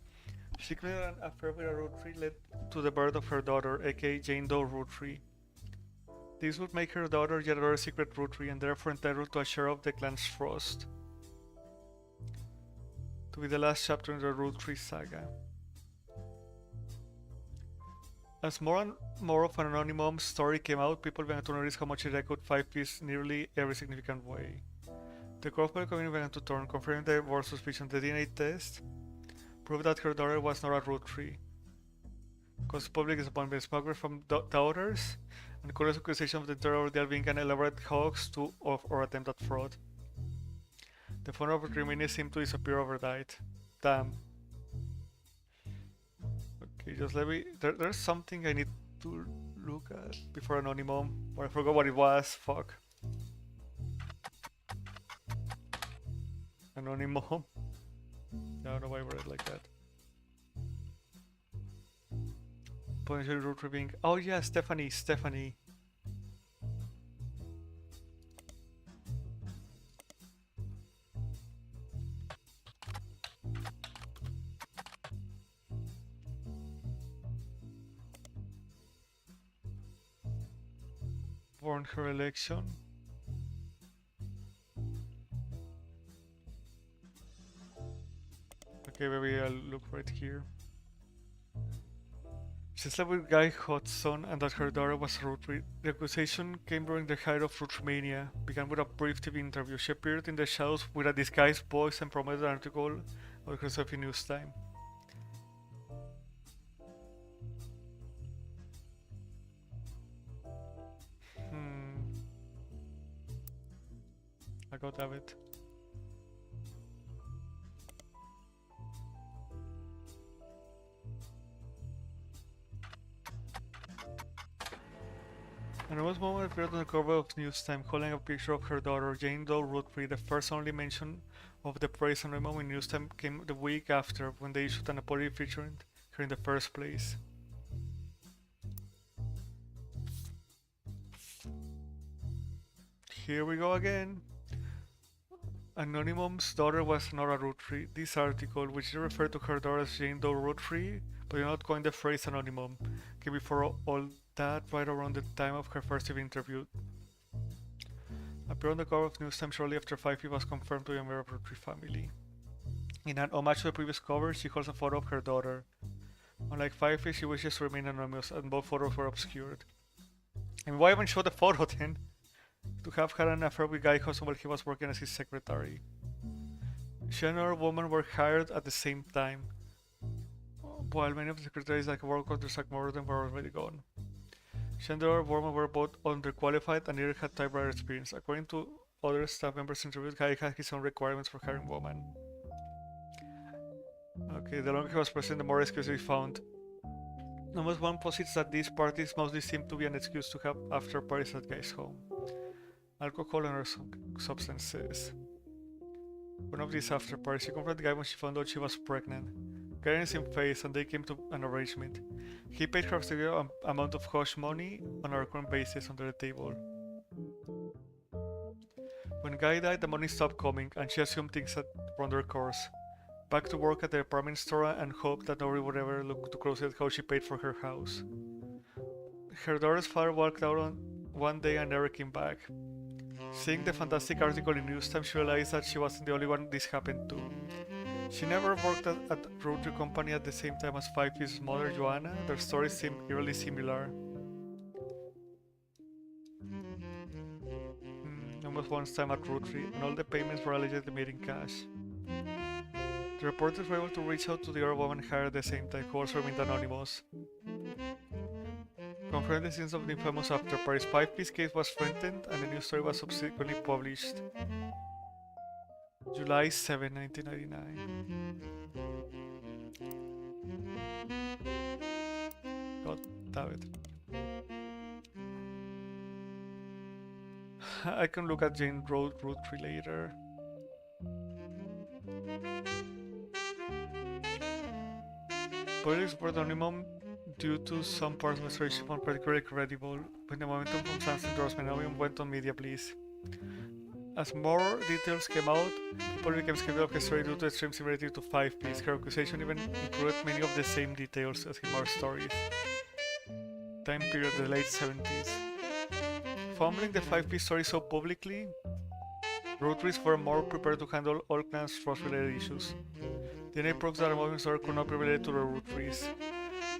She claimed an affair with a Roottrees led to the birth of her daughter, aka Jane Doe Roottrees. This would make her daughter yet another secret Roottrees and therefore entitled to a share of the clan's trust. To be the last chapter in the Roottrees saga. As more and more of an Anonymous story came out, people began to notice how much it echoed 5 piece nearly every significant way. The corporate community began to turn, confirming the board's suspicion. The DNA test proved that her daughter was not a Roottrees. Caused public disappointment, smugglers from doubters, and countless accusation of the entire ordeal being an elaborate hoax or attempt at fraud. The phone of Rimini seemed to disappear overnight. Damn. Okay, just let me... There's something I need to look at before Anonymous, but I forgot what it was. Fuck. Anonymous. I don't know why I read it like that. potentially Roottrie being... Oh yeah, Stephanie. Won her election. Okay, maybe I'll look right here. She slept with Guy Hodgson and that her daughter was Roottrie. The accusation came during the height of Rootmania, began with a brief TV interview. She appeared in the shadows with a disguised voice and promoted an article about herself in Newstime. I got David. Anonymous moment appeared on the cover of Newstime, holding a picture of her daughter, Jane Doe Roottrie. The first only mention of the praise anonymous in Newstime came the week after, when they issued an apology featuring her in the first place. Here we go again. Anonymous' daughter was not a Roottrie. This article, which referred to her daughter as Jane Doe Roottrie, but did not coin the phrase anonymous, came before all that right around the time of her first TV interview. Appeared on the cover of Newstime shortly after 5P was confirmed to be a member of the Roottrie family. In an homage to the previous cover, she holds a photo of her daughter. Unlike 5P, she wishes to remain anonymous, and both photos were obscured. I mean, why even show the photo then? To have had an affair with Guy Hodgson while he was working as his secretary. She and another woman were hired at the same time, while many of the secretaries that worked under Zach Morton were already gone. She and the other woman were both underqualified and neither had typewriter experience. According to other staff members interviewed, Guy had his own requirements for hiring women. Okay, the longer he was president, the more excuses he found. Almost one posits that these parties mostly seem to be an excuse to have after parties at Guy's home. Alcohol and other substances. One of these after parties, she confronted Guy when she found out she was pregnant. Guy didn't seem phased and they came to an arrangement. He paid her a significant amount of hush money on a recurrent basis under the table. When Guy died, the money stopped coming and she assumed things had run their course. Back to work at the department store and hoped that nobody would ever look too closely at how she paid for her house. Her daughter's father walked out on one day and never came back. Seeing the fantastic article in Newstime, she realized that she wasn't the only one this happened to. She never worked at Roottrie Company at the same time as 5P's mother, Joanna. Their stories seem eerily similar. Almost once time at Roottrie, and all the payments were allegedly made in cash. The reporters were able to reach out to the other woman hired at the same time, who also remained anonymous. Confirming the scenes of the infamous after Paris 5P's case was strengthened and the news story was subsequently published. July 7, 1999. God damn it. I can look at Jane Roottrie later. Police were anonymous due to some parts of the story she found particularly credible. When the momentum from Sam's endorsement album went on media please. As more details came out, people became skeptical of her story due to extreme similarity to 5P's. Her accusation even included many of the same details as in more stories. Time period, the late 70s. Fumbling the 5P story so publicly, Roottries were more prepared to handle all kinds of trust-related issues. DNA proves that a moving story could not be related to the Roottries.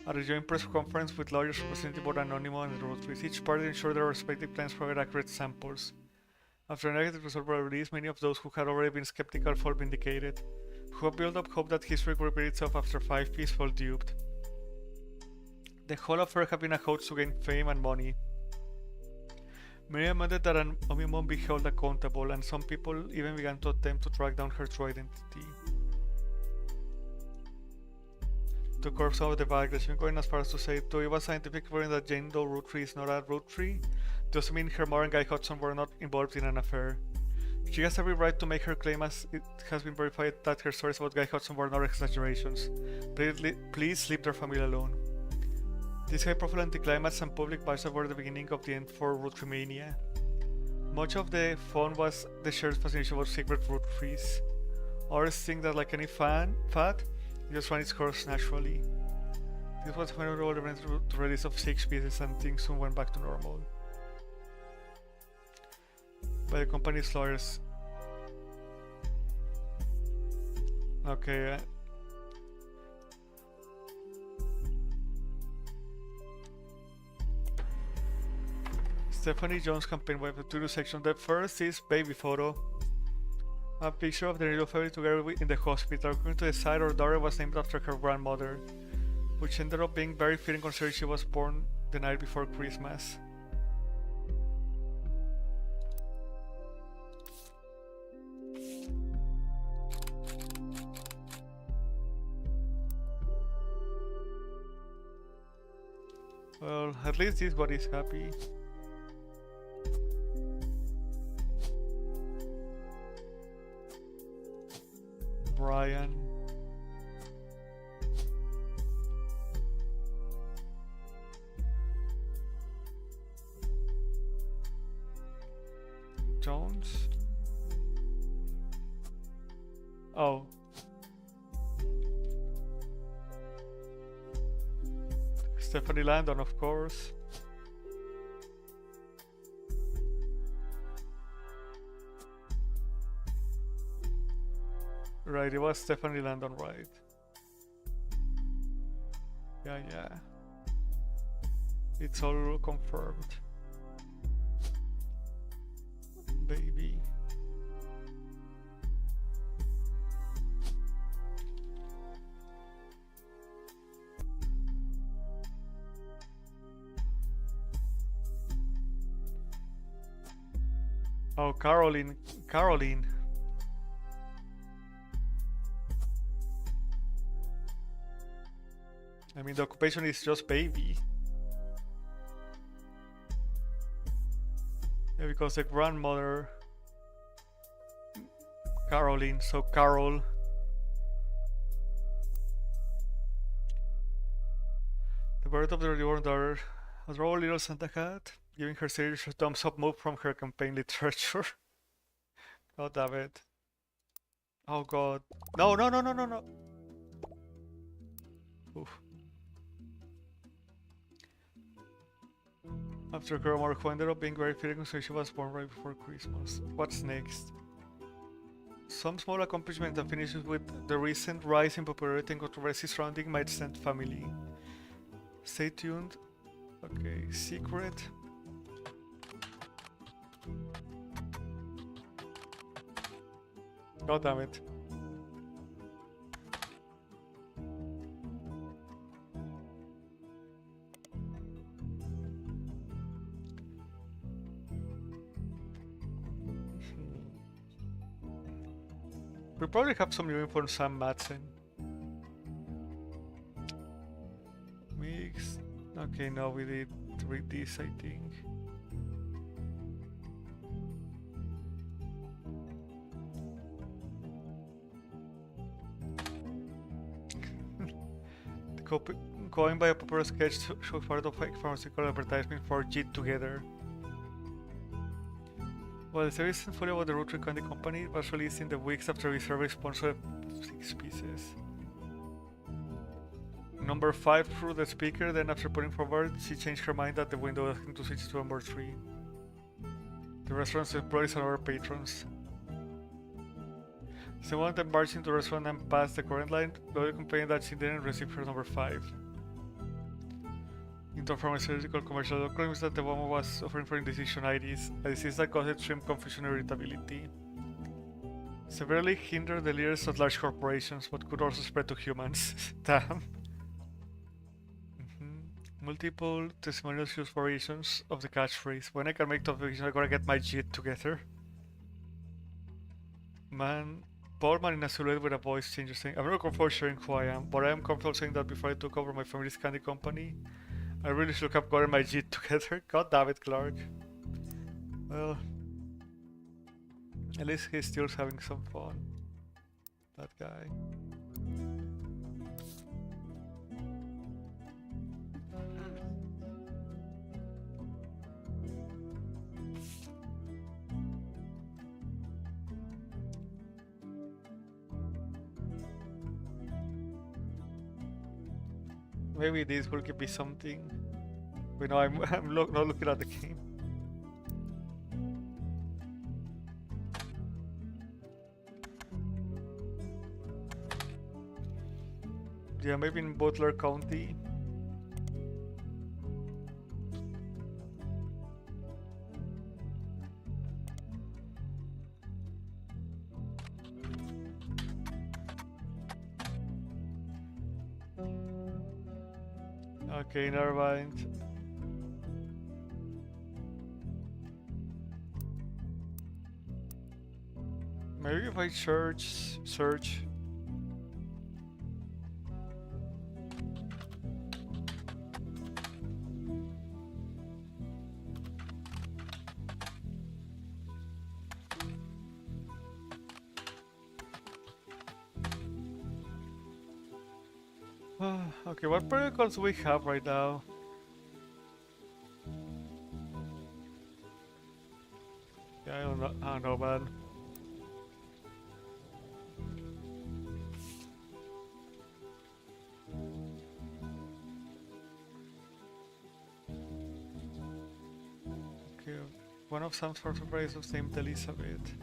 At a joint press conference with lawyers representing both Anonymous and the Roottries, each party ensured their respective plans provided accurate samples. After a negative result were released, many of those who had already been skeptical felt vindicated, who had built up hope that history would repeat itself after 5Ps felt duped. The whole affair had been a hoax to gain fame and money. Many demanded that Anonymous be held accountable, and some people even began to attempt to track down her true identity. To curb some of the backlash, even going as far as to say, though it was scientific evidence that Jane Doe Roottrie is not a Roottrie, doesn't mean her mother and Guy Hodgson were not involved in an affair. She has every right to make her claim, as it has been verified that her stories about Guy Hodgson were not exaggerations. Please leave their family alone. These high-profile anti-climax and public battles were the beginning of the end for Roottreemania. Much of the fun was the shared fascination with secret Roottrees. Others think that, like any fad, it just ran its course naturally. This was when all the events to release of 6 pieces and things soon went back to normal. By the company's lawyers. Okay. Stephanie Jones campaign web, the two section. The first is baby photo. A picture of the little family together in the hospital. According to the site, her daughter was named after her grandmother, which ended up being very fitting considering she was born the night before Christmas. Well, at least this one is happy. Brian. Jones. Oh. Stephanie Landon, of course. Right, it was Stephanie Landon, right? Yeah. It's all confirmed. Baby. Oh, Caroline. I mean, the occupation is just baby. Yeah, because the grandmother, Caroline, so Carol. The birth of the reborn daughter, a droll little Santa cat, giving her serious thumbs up move from her campaign literature. God damn it. Oh god. No. Oof. After grandmother who ended up being very fitting, so she was born right before Christmas. What's next? Some small accomplishment that finishes with the recent rise in popularity and controversy surrounding my extended family. Stay tuned. Okay, secret. God damn it. We probably have some new info on Sam Madsen. Mix. Okay, no, we did read this, I think. Going by a popular sketch shows part of a pharmaceutical advertisement for Get Together. While the series isn't fully about the Roottrees Candy Company, it was released in the weeks after the survey sponsored 6 pieces. Number 5 through the speaker, then after putting forward, she changed her mind at the window asking to switch to number 3. The restaurant's employees and other patrons. Someone then barged into the restaurant and passed the current line, Lily complained that she didn't receive her number 5. Into a pharmaceutical commercial claims that the woman was suffering from indecisionitis, a disease that causes extreme confusion and irritability. Severely hindered the leaders of large corporations, but could also spread to humans. Damn. Multiple testimonials use variations of the catchphrase. When I can make tough decisions, I gotta get my shit together. Man, Paul man in a silhouette with a voice changer saying, I'm not comfortable sharing who I am, but I am comfortable saying that before I took over my family's candy company, I really should have gotten my shit together. God damn it, Clark. Well, at least he's still having some fun. That guy. Maybe this will give me something. But no, I'm not looking at the game. Yeah, maybe in Butler County. Okay, never mind. Maybe if I search. Okay, what protocols we have right now? Yeah, I don't know, man. Okay, one of some sort of race of named Elizabeth.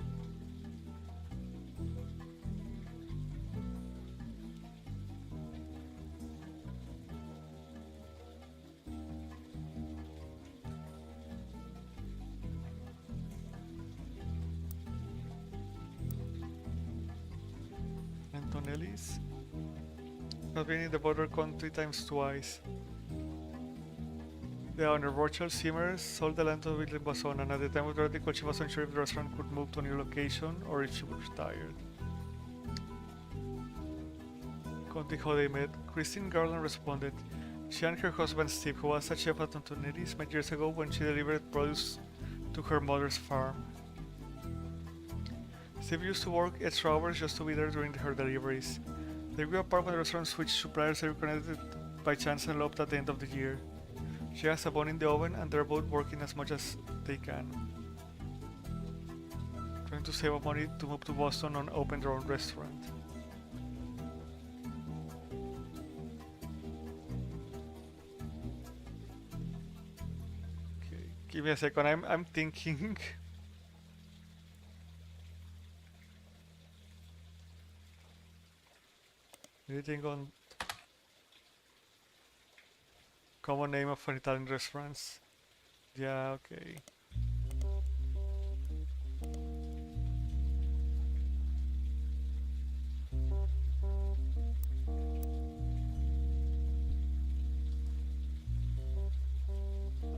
Antonellis has been in the border country twice. The owner, Rochelle Simmers, sold the land to William Boson, and at the time of the article, she wasn't sure if the restaurant could move to a new location or if she was retired. Conti how they met. Christine Garland responded. She and her husband Steve, who was a chef at Antonelli's, met years ago when she delivered produce to her mother's farm. Steve used to work extra hours just to be there during her deliveries. They grew apart when the restaurant switched suppliers and reconnected by chance and eloped at the end of the year. She has a bun in the oven and they're both working as much as they can. Trying to save up money to move to Boston and open their own restaurant. Okay, give me a second, I'm thinking. Anything on common name of an Italian restaurants? Yeah, okay.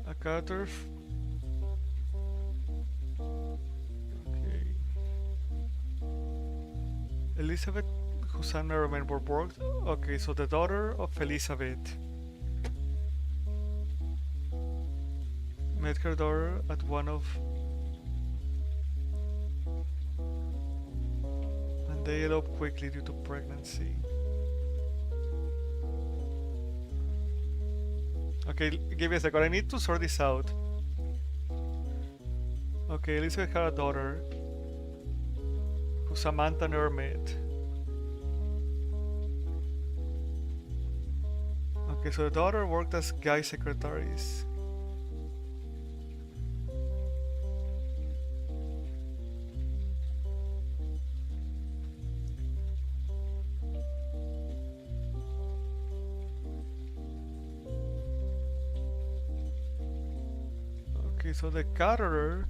A cutter. Okay. Elizabeth, whose son I remember worked. Okay, so the daughter of Elizabeth. Met her daughter at one of, and they eloped quickly due to pregnancy. Okay, give me a second, I need to sort this out. Okay, Elizabeth had a daughter who Samantha never met. Okay, so the daughter worked as guy secretaries. Okay, so the caterer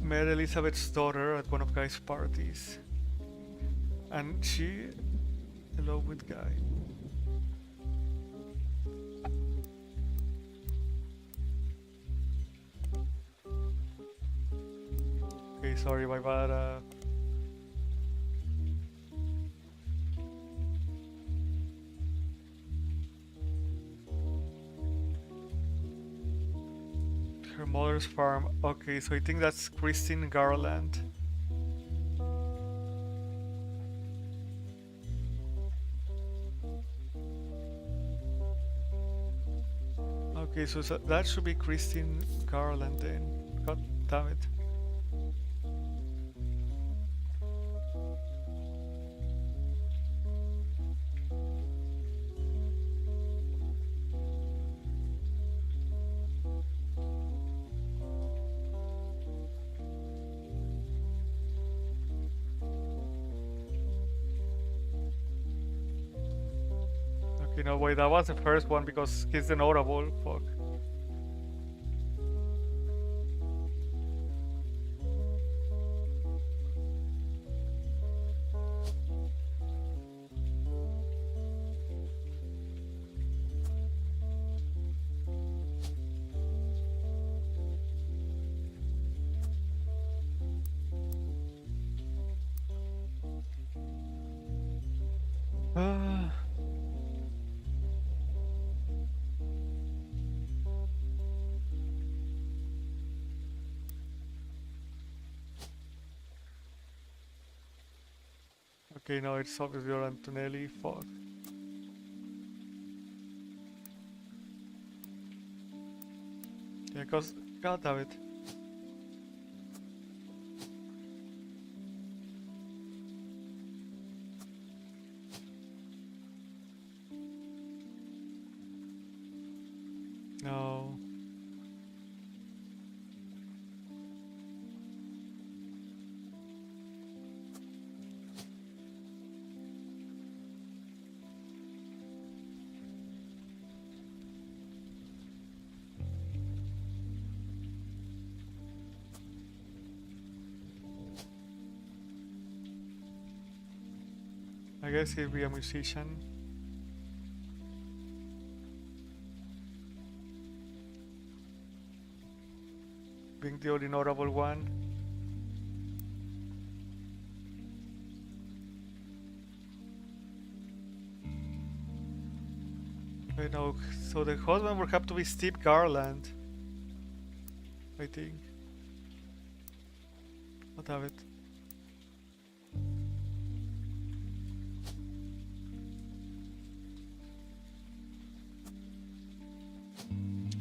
met Elizabeth's daughter at one of Guy's parties, and she eloped with Guy. Okay, sorry, my bad. Her mother's farm. Okay, so I think that's Christine Garland. Okay, so that should be Christine Garland then. God damn it. You know, wait, that was the first one because he's the notable. Fuck. Ah. Okay, now it's obviously Antonelli. Fuck. Yeah, cause god damn it. No. I guess he'll be a musician. Being the only notable one. I know, so the husband would have to be Steve Garland. I think. What have it?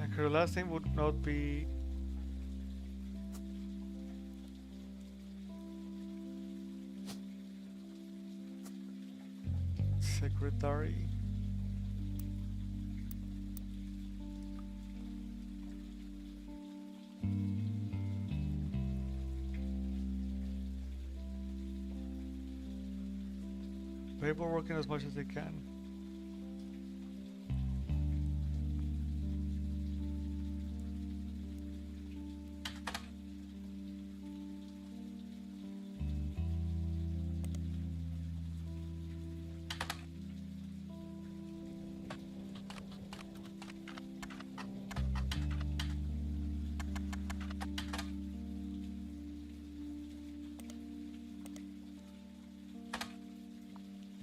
And her last name would not be secretary. People working as much as they can.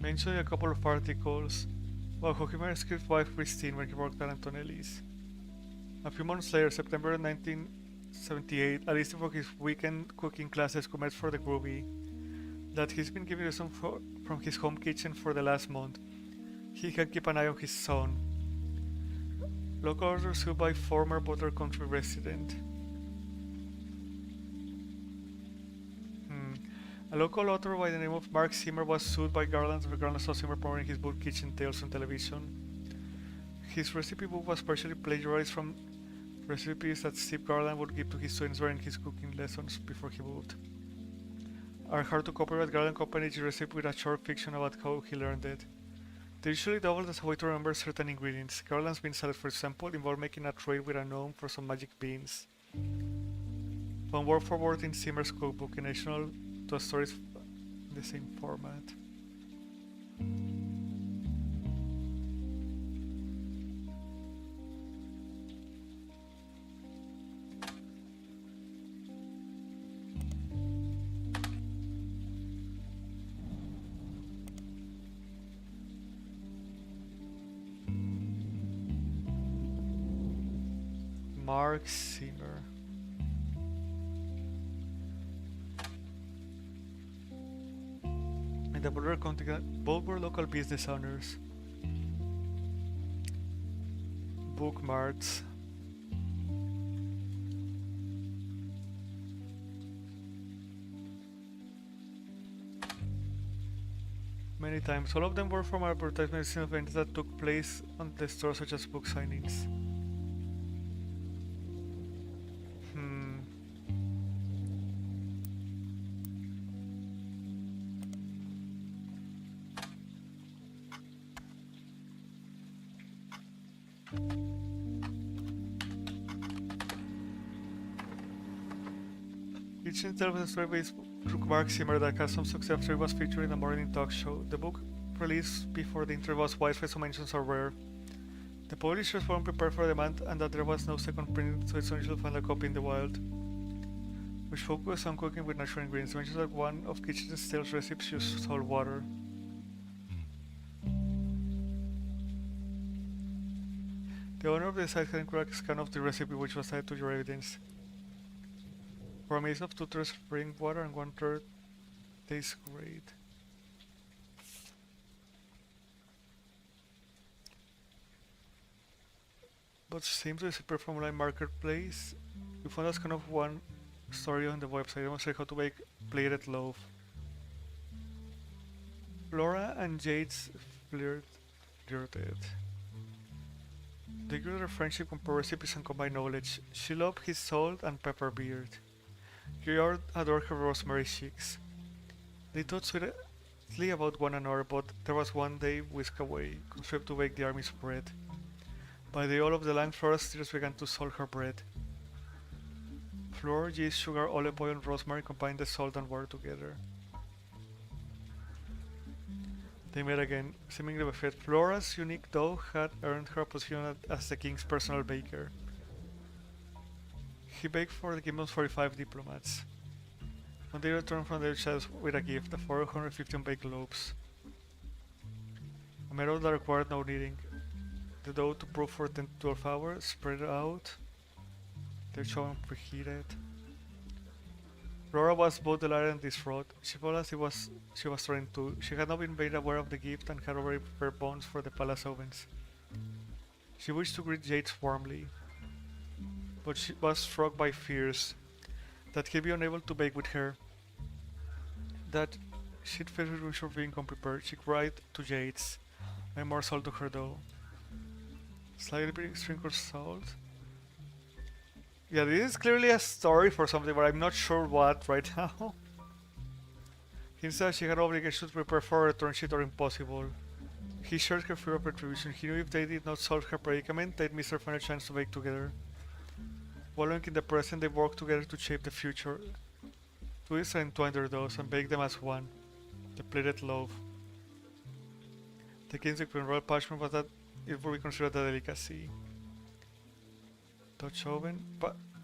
Mentioning a couple of articles about how he married his wife Christine when he worked at Antonelli's. A few months later, September 1978, a listing for his weekend cooking classes commenced for the groovy that he's been giving some from his home kitchen for the last month. He can keep an eye on his son. Local orders sued by former Butler Country resident. A local author by the name of Mark Zimmer was sued by Garland regardless of Zimmer promoting his book Kitchen Tales on television. His recipe book was partially plagiarized from recipes that Steve Garland would give to his students during his cooking lessons before he moved. Are hard to copyright. Garland accompanied the recipe with a short fiction about how he learned it. They usually doubled as a way to remember certain ingredients. Garland's bean salad, for example, involved making a tray with a gnome for some magic beans. One word for word in Zimmer's cookbook, in additional to stories in the same format. Mark Zimmer. And the both were local business owners. Bookmarks. Many times. All of them were from advertisements in events that took place on the store, such as book signings. Kitchen tells the story by Mark Zimmer that had some success after it was featured in a morning talk show. The book, released before the internet was widespread, so mentions are rare. The publishers weren't prepared for the demand and that there was no second printing, so it's unusual to find a copy in the wild, which focused on cooking with natural ingredients. It mentions that one of Kitchen's tales recipes used salt water. The owner of the site had included a scan of the recipe, which was added to your evidence. For a mix of 2/3 spring water and 1/3 tastes great. But seems to disappear from online marketplace. We found that's kind of one story on the website. I want to say how to make plated loaf. Flora and Jade's flirted. They grew their friendship, compare recipes, and combine knowledge. She loved his salt and pepper beard. He adored her rosemary cheeks. They thought sweetly about one another, but there was one day whisked away, contrived to bake the army's bread. By the all of the land, Flora's tears began to salt her bread. Flour, yeast, sugar, olive oil, and rosemary combined the salt and water together. They met again, seemingly buffet. Flora's unique dough had earned her a position as the king's personal baker. He baked for the kingdom's 45 diplomats. When they returned from their chest with a gift of 415 baked loaves. A method that required no kneading. The dough to proof for 10 to 12 hours, spread it out. Their oven preheated. Flora was both delighted and distraught. She felt as she was trying to. She had not been made aware of the gift and had already prepared bones for the palace ovens. She wished to greet Jade warmly, but she was struck by fears that he'd be unable to bake with her, that she'd fail with wish of being unprepared. She cried to Jade's, add more salt to her dough. Slightly sprinkled salt. Yeah, this is clearly a story for something, but I'm not sure what right now. He said she had obligations to prepare for a return sheet or impossible. He shared her fear of retribution. He knew if they did not solve her predicament, they'd miss their final chance to bake together. Wallowing in the present, they worked together to shape the future. Twist and entwine their doughs and bake them as one. The plated loaf. The king's royal passion was that it would be considered a delicacy. Dutch oven.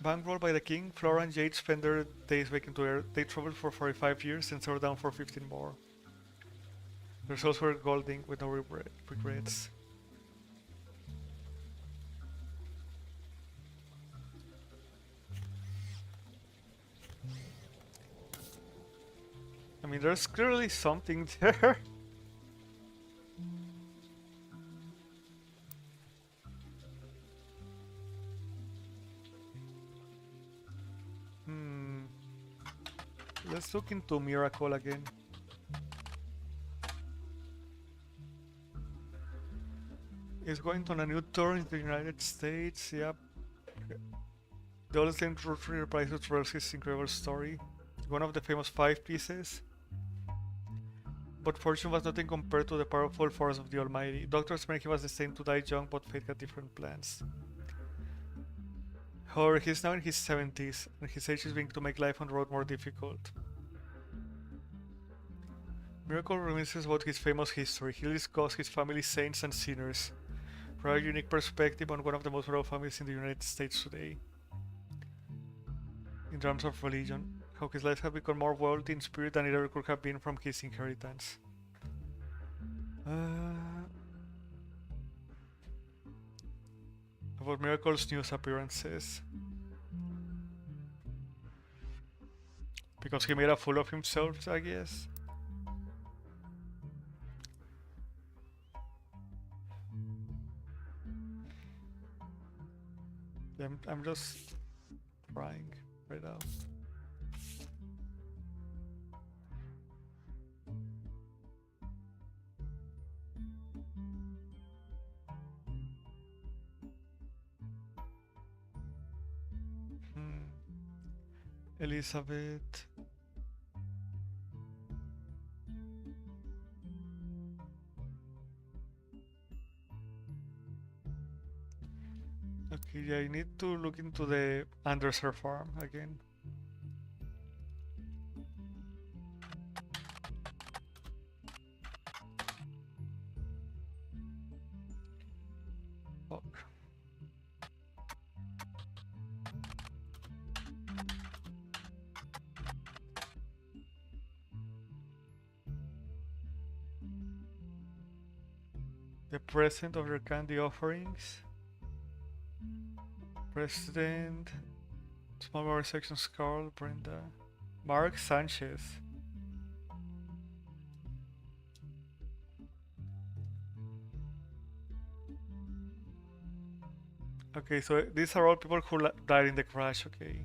Bankrolled by the king, Flora and Jade spent their days baking together. They traveled for 45 years and settled down for 15 more. Their souls were golden with no regrets. I mean, there's clearly something there. Let's look into Miracle again. He's going on a new tour in the United States, yep. The oldest named Roottrees reprises Rosie's incredible story, one of the famous 5 pieces. But fortune was nothing compared to the powerful force of the Almighty. Doctors meant he was destined to die young, but fate had different plans. However, he is now in his 70s, and his age is beginning to make life on the road more difficult. Miracle reminisces about his famous history. He discusses his family's saints and sinners, providing a unique perspective on one of the most powerful families in the United States today. In terms of religion, how his life had become more wealthy in spirit than it ever could have been from his inheritance. About Miracle's news appearances. Because he made a fool of himself, I guess. I'm just trying right now. Elizabeth. Okay, I need to look into the Anderser farm again. The president of your candy offerings. President. Small bar sections Carl, Brenda. Mark Sanchez. Okay, so these are all people who died in the crash, okay.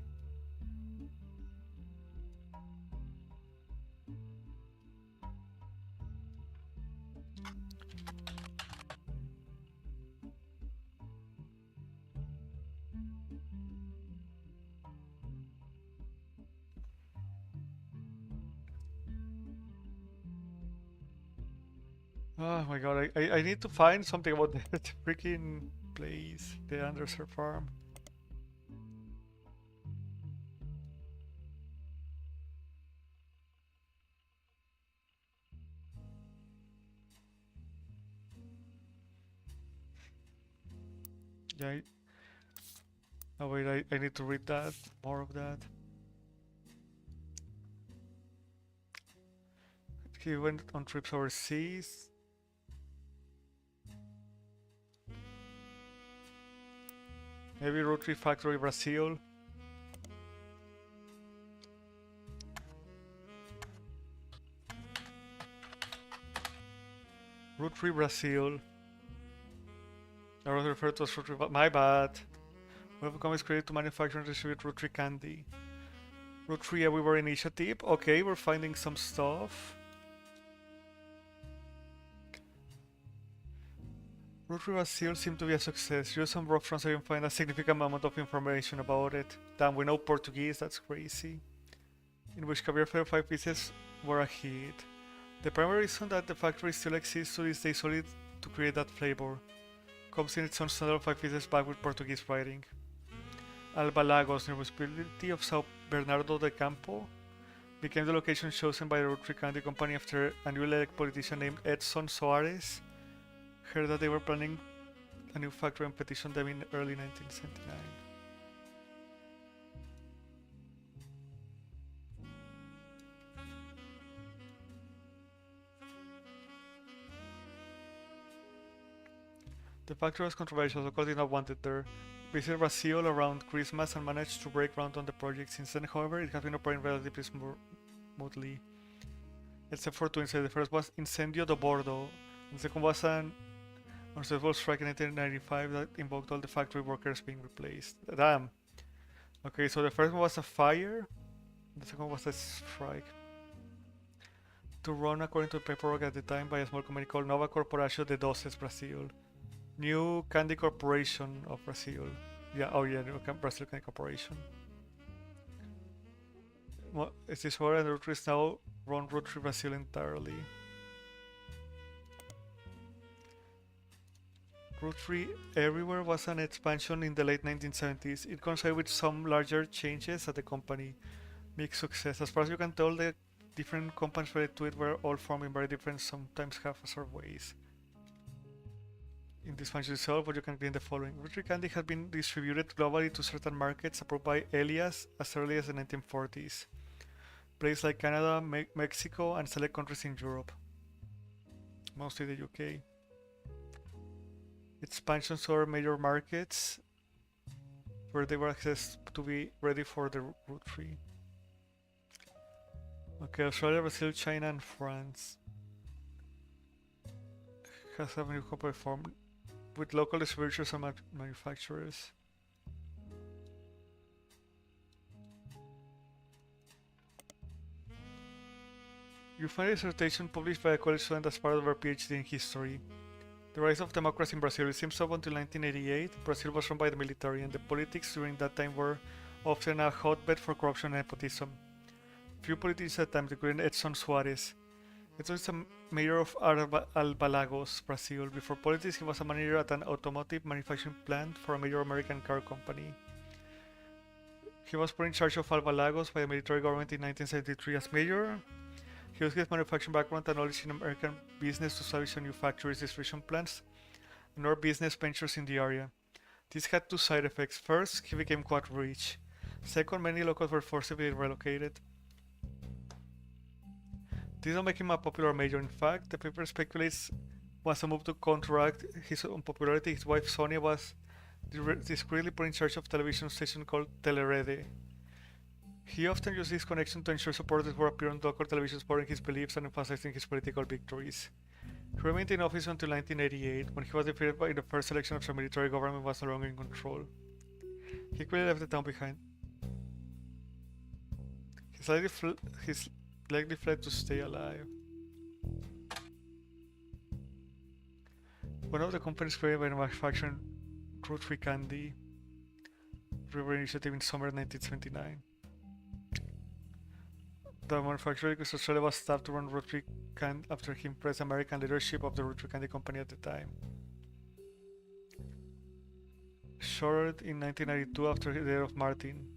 Oh my god, I need to find something about the freaking place, the underserved farm. Yeah, oh wait, I need to read that, more of that. He went on trips overseas. Maybe Roottrees Factory Brazil. Roottrees Brazil. I was referred to as Roottrees. My bad. Webcom is created to manufacture and distribute Roottrees candy. Roottrees Everywhere Initiative. Okay, we're finding some stuff. Roottrees Brazil seemed to be a success. Use some rough translate and find a significant amount of information about it. Damn, we know Portuguese, that's crazy. In which caviar 5 pieces were a hit. The primary reason that the factory still exists to this day solely to create that flavor comes in its own standard 5 pieces bag with Portuguese writing. Alba Lagos, near the municipality of São Bernardo de Campo, became the location chosen by the Roottrees Candy Company after a newly elected politician named Edson Soares heard that they were planning a new factory and petitioned them in early 1979. The factory was controversial, so did not want it there. Visited Brazil around Christmas and managed to break ground on the project. Since then, however, it has been operating relatively smoothly. Except for two incidents. The first was Incendio do Bordo. The second was an unsuccessful strike in 1995 that invoked all the factory workers being replaced. Damn. Okay, so the first one was a fire. The second one was a strike. To run according to the paperwork at the time by a small company called Nova Corporação de Doces Brasil. New Candy Corporation of Brazil. Yeah, oh yeah, New Brazil Candy Corporation. Well, it is where the Roottrees now run Roottrees Brazil entirely. Roottrees Everywhere was an expansion in the late 1970s. It coincided with some larger changes at the company. Mixed success. As far as you can tell, the different companies related to it were all formed in very different, sometimes half-assed ways. In this function itself, what you can glean the following. Roottrees candy has been distributed globally to certain markets approved by Elias as early as the 1940s. Places like Canada, Mexico, and select countries in Europe. Mostly the UK. Expansions to other major markets where they were accessed to be ready for the Roottrees. Okay, Australia, Brazil, China, and France has a new corporate form with local distributors and manufacturers. You find a dissertation published by a college student as part of her PhD in history. The rise of democracy in Brazil. It seems up until 1988, Brazil was run by the military, and the politics during that time were often a hotbed for corruption and nepotism. Few politicians at the time, including Edson Soares. Edson is a mayor of Alba Lagos, Brazil. Before politics, he was a manager at an automotive manufacturing plant for a major American car company. He was put in charge of Alba Lagos by the military government in 1973 as mayor. He used his manufacturing background and knowledge in American business to establish new factories, distribution plants, and other business ventures in the area. This had two side effects. First, he became quite rich. Second, many locals were forcibly relocated. This don't make him a popular mayor. In fact, the paper speculates was a move to counteract his unpopularity. His wife Sonia was discreetly put in charge of a television station called Telerede. He often used this connection to ensure supporters would appear on local television supporting his beliefs and emphasizing his political victories. He remained in office until 1988, when he was defeated in the first election after the military government was no longer in control. He quickly left the town behind. He likely fled to stay alive. One of the companies created by the manufacturing Roottrees candy river initiative in summer 1979. The manufacturer in Australia was staffed to run Roottrees candy after he impressed American leadership of the Roottrees candy company at the time. Shorted in 1992 after the death of Martin.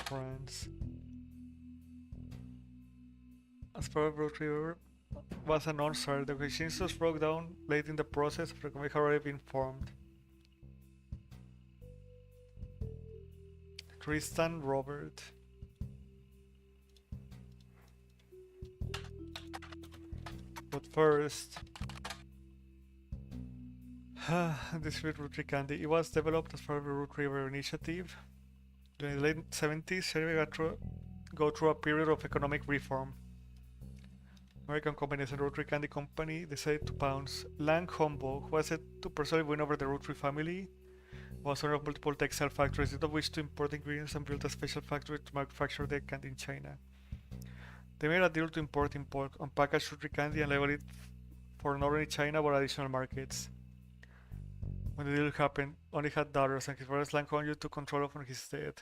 France. As part of Roottrees was a non-starter, the machines broke down late in the process after the company had already been formed. Tristan Robert. But first, this Roottrees candy. It was developed as part of the Roottrees initiative. During the late 70s, Serbia had to go through a period of economic reform. American companies and Roottrees Candy Company decided to pounce. Lang Humboldt, who was said to personally win over the Roottrees family, was owner of multiple textile factories, did not wish to import ingredients and built a special factory to manufacture the candy in China. They made a deal to import in bulk, unpackaged Roottrees candy and label it for not only China but additional markets. When the deal happened, only had daughters, and his brothers Lang Humboldt took control of on his death.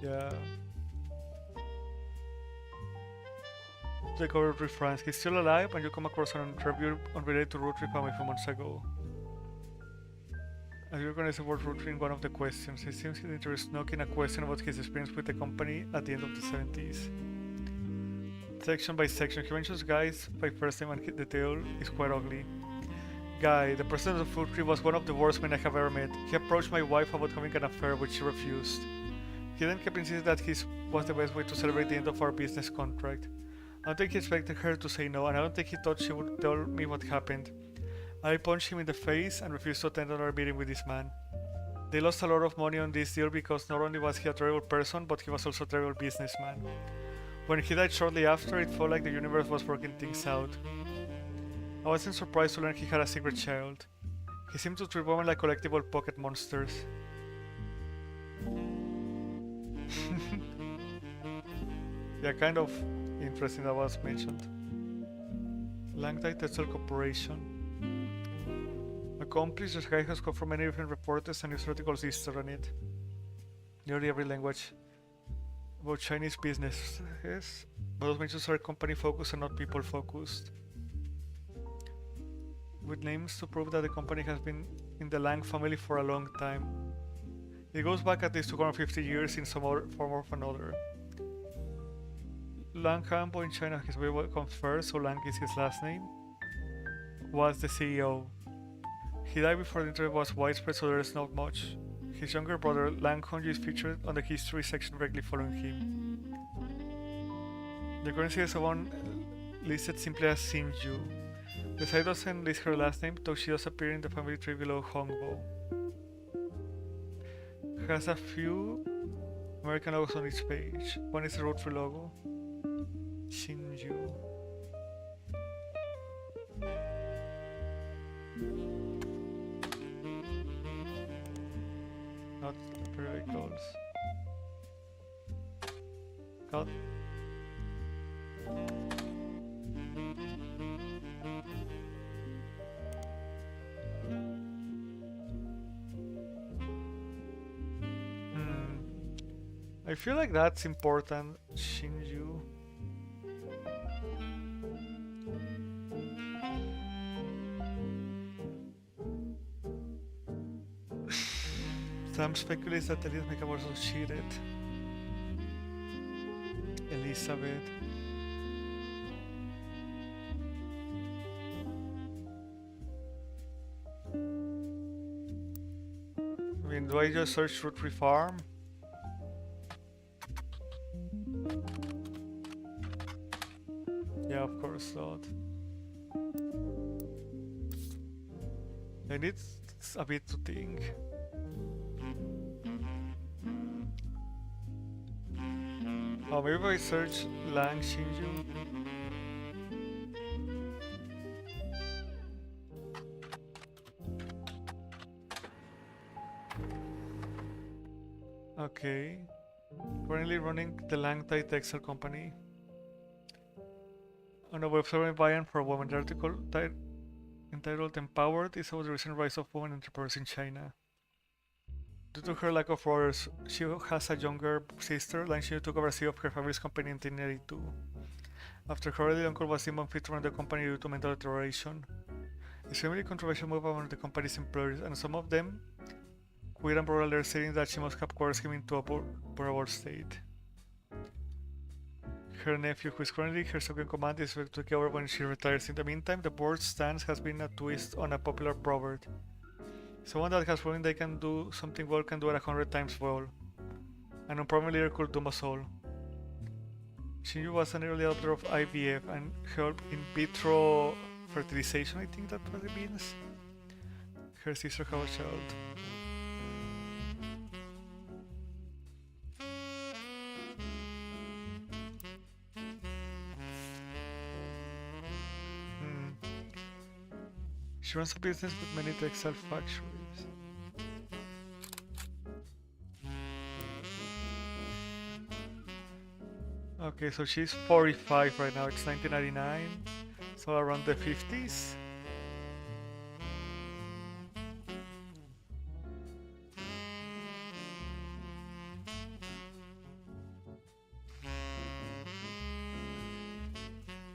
Yeah. Take over Roottrees France. He's still alive, and you come across an interview unrelated to Roottrees family a few months ago. As you recognize the word Roottrees in one of the questions, it seems the interview snuck in a question about his experience with the company at the end of the 70s. Section by section, he mentions Guys by first name, and the tale is quite ugly. Guy, the president of Roottrees, was one of the worst men I have ever met. He approached my wife about having an affair, which she refused. He then kept insisting that his was the best way to celebrate the end of our business contract. I don't think he expected her to say no, and I don't think he thought she would tell me what happened. I punched him in the face and refused to attend another meeting with this man. They lost a lot of money on this deal because not only was he a terrible person, but he was also a terrible businessman. When he died shortly after, it felt like the universe was working things out. I wasn't surprised to learn he had a secret child. He seemed to treat women like collectible pocket monsters. Yeah, kind of interesting that was mentioned. Langdai Textile Corporation. Accomplished, this guy has come from many different reporters and news articles listed on it. Nearly every language about Chinese business, yes, but those mentions are company focused and not people focused. With names to prove that the company has been in the Lang family for a long time. It goes back at least 250 years in some other form or another. Lang Hambo in China, his way comes first, so Lang is his last name, was the CEO. He died before the internet was widespread, so there is not much. His younger brother, Lang Hongyu, is featured on the history section directly following him. The currency is the one listed simply as Xinju. The site doesn't list her last name, though she does appear in the family tree below Hongbo. Has a few American logos on each page. One is the Roottrees logo. Xinju. Not very close. God. I feel like that's important. Xinju. Some speculate that Elizabeth was also cheated. Elizabeth. I mean, do I just search Roottrees Farm? Yeah, of course not. I need a bit to think. Oh, maybe if I search Lang Shinju. Okay. Currently running the Lang Thai Textile Company. On a website by for women, the article entitled Empowered is about the recent rise of women entrepreneurs in China. Due to her lack of brothers, she has a younger sister. Lang Shinju took over the CEO of her family's company in 1982. After her early uncle was deemed unfit to run the company due to mental deterioration. A extremely controversial move among the company's employees, and some of them quit and brought a letter stating that she must have coerced him into a vulnerable state. Her nephew, who is currently her second command, is expected to take over when she retires. In the meantime, the board's stance has been a twist on a popular proverb. Someone that has proven they can do something well can do it 100 times well. An unproven leader could do us all. Shinju was an early adopter of IVF and helped in vitro fertilization, I think that's what it means. Her sister had a child. She runs a business with many textile factories. Okay, so she's 45 right now. It's 1999, so around the 50s.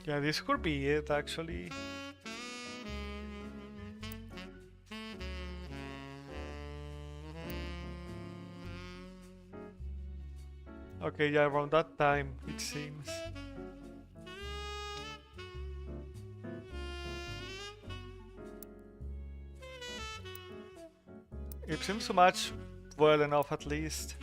Yeah, this could be it actually. Okay, yeah, around that time, it seems. It seems to match well enough at least.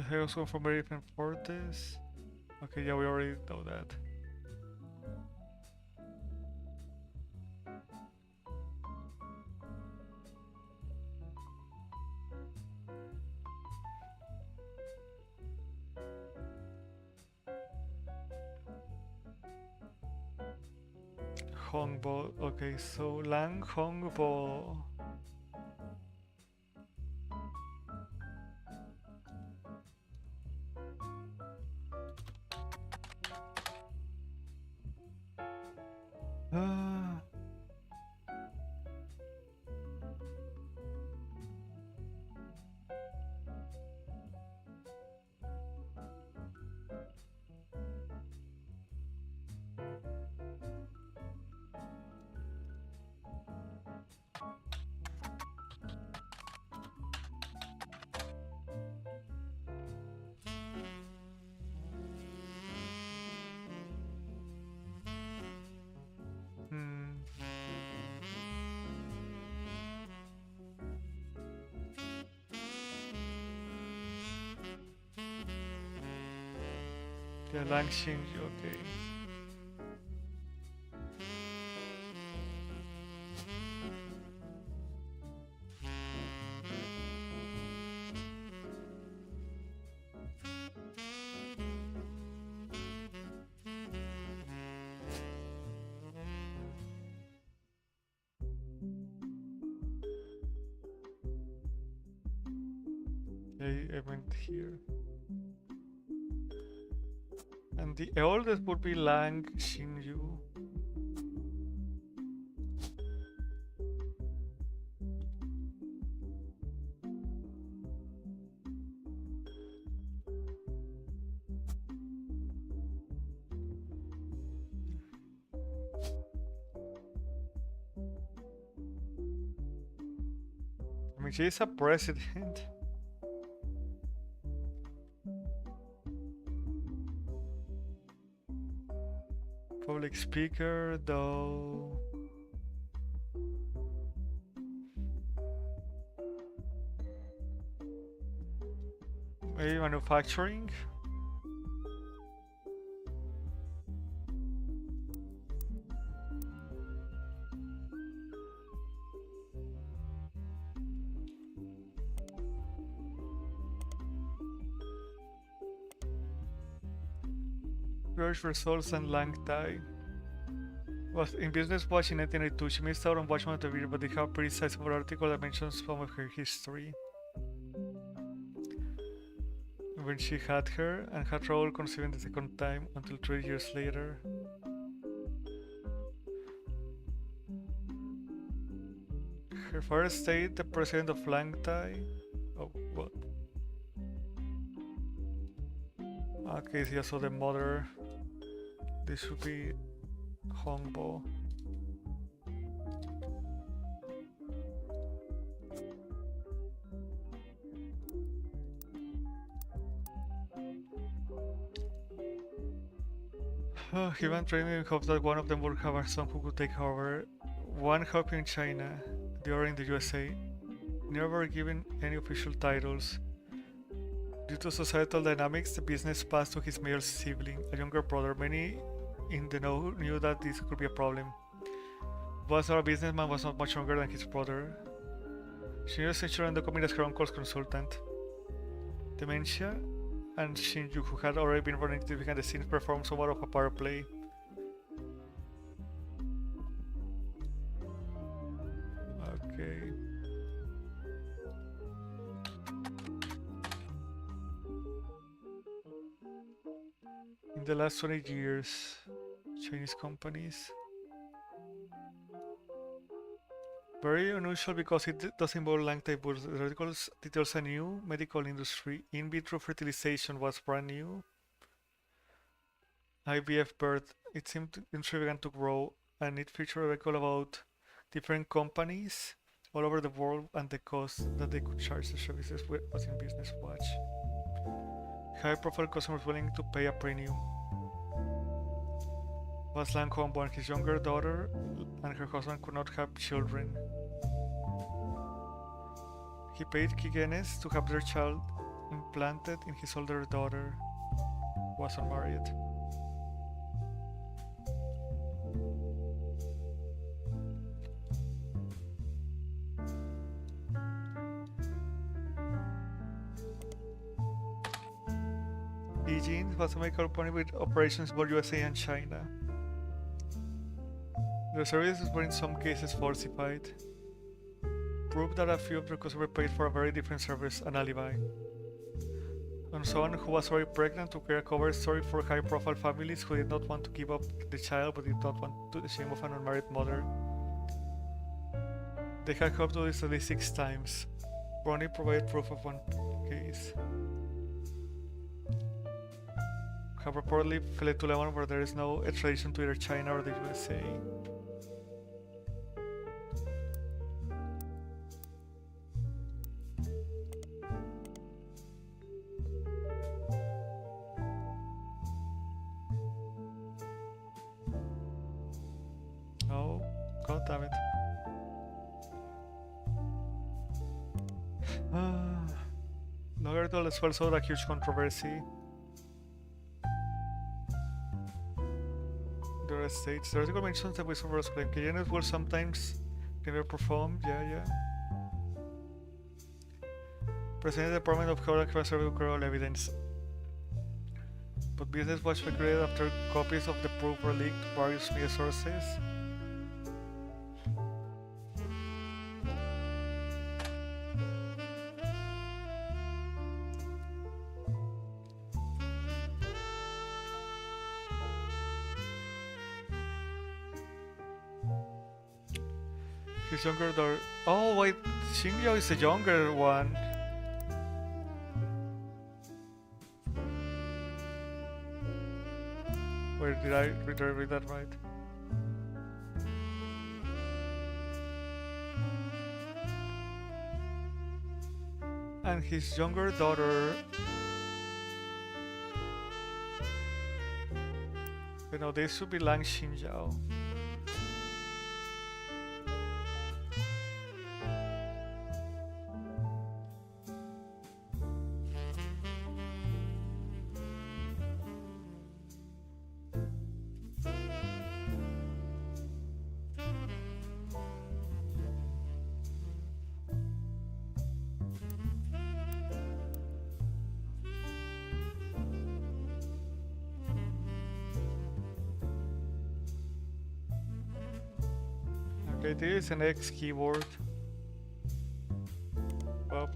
I also from very different fortes. Okay, yeah, we already know that. Hongbo. Okay, so Lang Hongbo. Yeah, Lang Xingyu, okay. I went here. And the oldest would be Lang Xingyu. mean, she's a president. Public speaker, though. Maybe manufacturing? Search results and Lang Tai. Was in Business Watch in 1982. She missed out on Watchman of the Year, but they have a pretty sizable article that mentions some of her history. When she had her and had trouble conceiving the second time until 3 years later. Her father stayed the president of Lang Tai. Oh, what? Okay, so yeah, so the mother. This should be Hongbo. He went training in hopes that one of them would have a son who could take over. One helping in China, the other in the USA. Never given any official titles. Due to societal dynamics, the business passed to his male sibling, a younger brother. Many in the know knew that this could be a problem. Was our businessman was not much younger than his brother. She used insurance document as her uncle's consultant. Dementia and Shinju, who had already been running behind the scenes, performed somewhat of a power play. Okay. In the last 20 years, Chinese companies. Very unusual because it does involve Lang Tai birds. The articles details a new medical industry. In vitro fertilization was brand new. IVF birth. It seemed the industry began to grow, and it featured a article about different companies all over the world and the cost that they could charge the services was in Business Watch. High-profile customers willing to pay a premium. Was Lang Hongbo and his younger daughter, and her husband could not have children. He paid Kigenes to have their child implanted in his older daughter, who was unmarried. E-Jeans was a medical company with operations in both USA and China. Their services were in some cases falsified. Proof that a few of their customers paid for a very different service, an alibi. And someone who was already pregnant to create a cover story for high-profile families who did not want to give up the child but did not want to the shame of an unmarried mother. They had hoped to do this at least 6 times. Ronnie provided proof of one case. Have reportedly fled to Lebanon where there is no extradition to either China or the USA. Oh, god damn it. The article as well saw a huge controversy. The United States. The article mentions that whistleblowers claim Kigenes will sometimes never perform. Yeah. Presented the Department of Health has real evidence. But Business Watch speculated after copies of the proof were leaked to various media sources. His younger daughter. Oh wait, Xingyao is the younger one. Wait, did I read that right? and his younger daughter. You know, this should be Lang Xinjiao. Okay, this is an X keyboard. Well,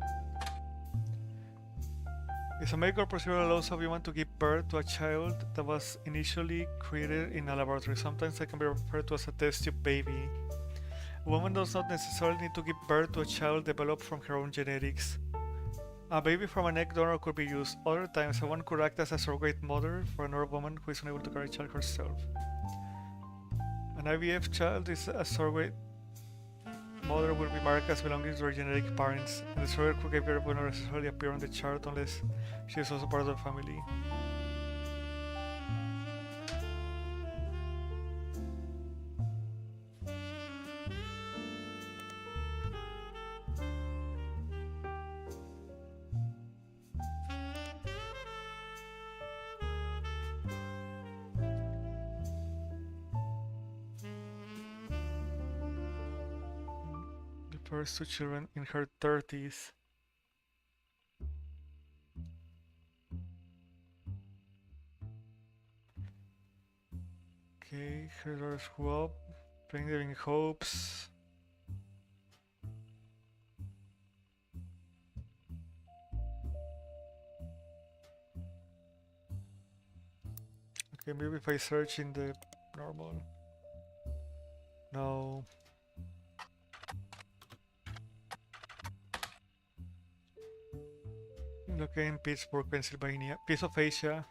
is a medical procedure allows a woman to give birth to a child that was initially created in a laboratory. Sometimes it can be referred to as a test tube baby. A woman does not necessarily need to give birth to a child developed from her own genetics. A baby from an egg donor could be used. Other times, a woman could act as a surrogate mother for another woman who is unable to carry a child herself. An IVF child is a surrogate mother will be marked as belonging to her genetic parents, and the surrogate who gave birth will not necessarily appear on the chart unless she is also part of the family. First two children in her 30s. Okay, her daughters grew up, playing living hopes. Okay, maybe if I search in the normal. No. Located in Pittsburgh, Pennsylvania. Piece of Asia.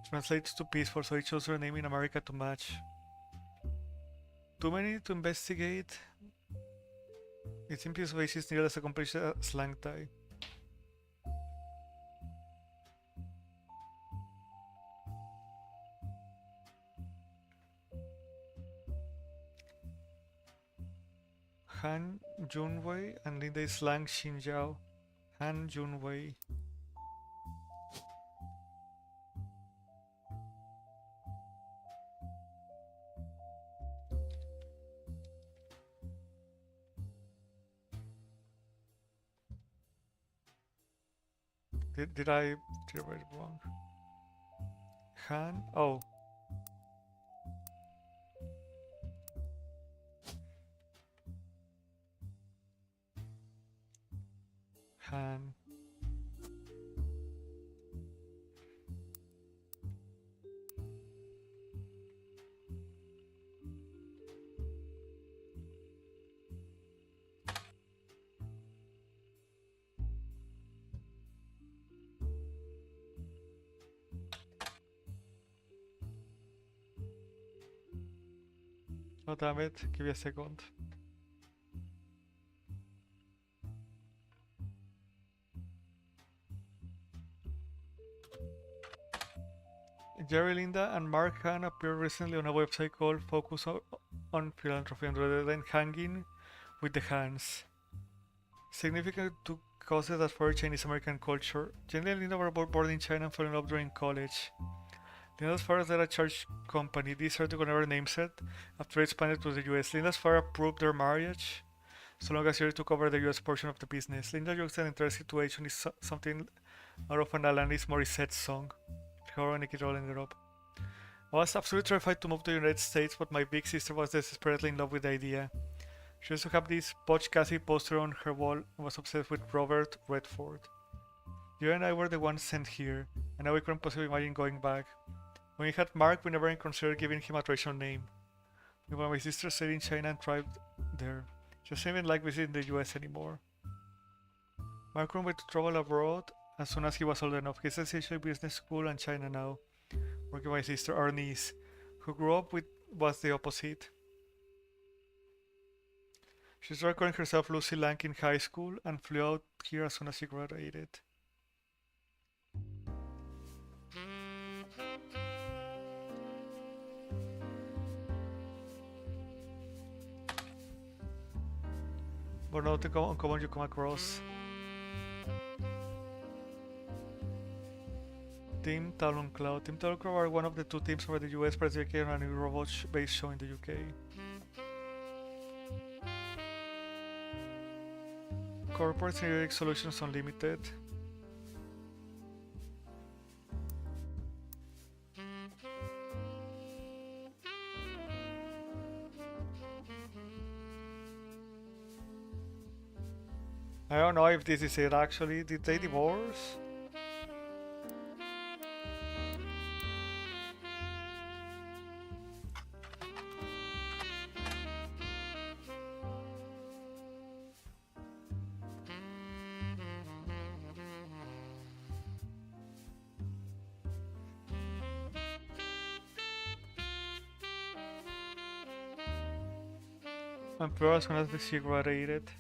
Translates to peaceful, so he chose her name in America to match. Too many to investigate. It's in Piece of Asia is nearly as accomplished as slang tie. Han Junwei and Linda is Lang Xinjiao. Han Junwei. Did I write it wrong? Han? Oh. Han. Oh damn it, give me a second. Jerry, Linda, and Mark Han appeared recently on a website called Focus on Philanthropy rather than hanging with the hands. Significant to causes that for Chinese American culture. Jenny and Linda were both born in China and fell in love during college. Linda's father led a church company. This article never names it after it expanded to the US. Linda's father approved their marriage so long as Jerry took over the US portion of the business. Linda jokes that the entire situation is something out of an Alanis Morissette song. How ironic it all ended up. I was absolutely terrified to move to the United States, but my big sister was desperately in love with the idea. She used to have this Butch Cassidy poster on her wall and was obsessed with Robert Redford. You and I were the ones sent here, and now we couldn't possibly imagine going back. When we had Mark, we never even considered giving him a traditional name. When my sister stayed in China and thrived there, she doesn't even like visiting the US anymore. Mark went to travel abroad as soon as he was old enough. He's essentially business school and China now, working with my sister, our niece, who grew up with was the opposite. She's recalling herself Lucy Lang in high school and flew out here as soon as she graduated. But not uncommon you come across. Team Talon Cloud. Team Talon Cloud are one of the two teams for the US participating on a new robot-based show in the UK. Corporate Generic Solutions Unlimited. I don't know if this is it actually. Did they divorce? And Pearl as soon as she graduated.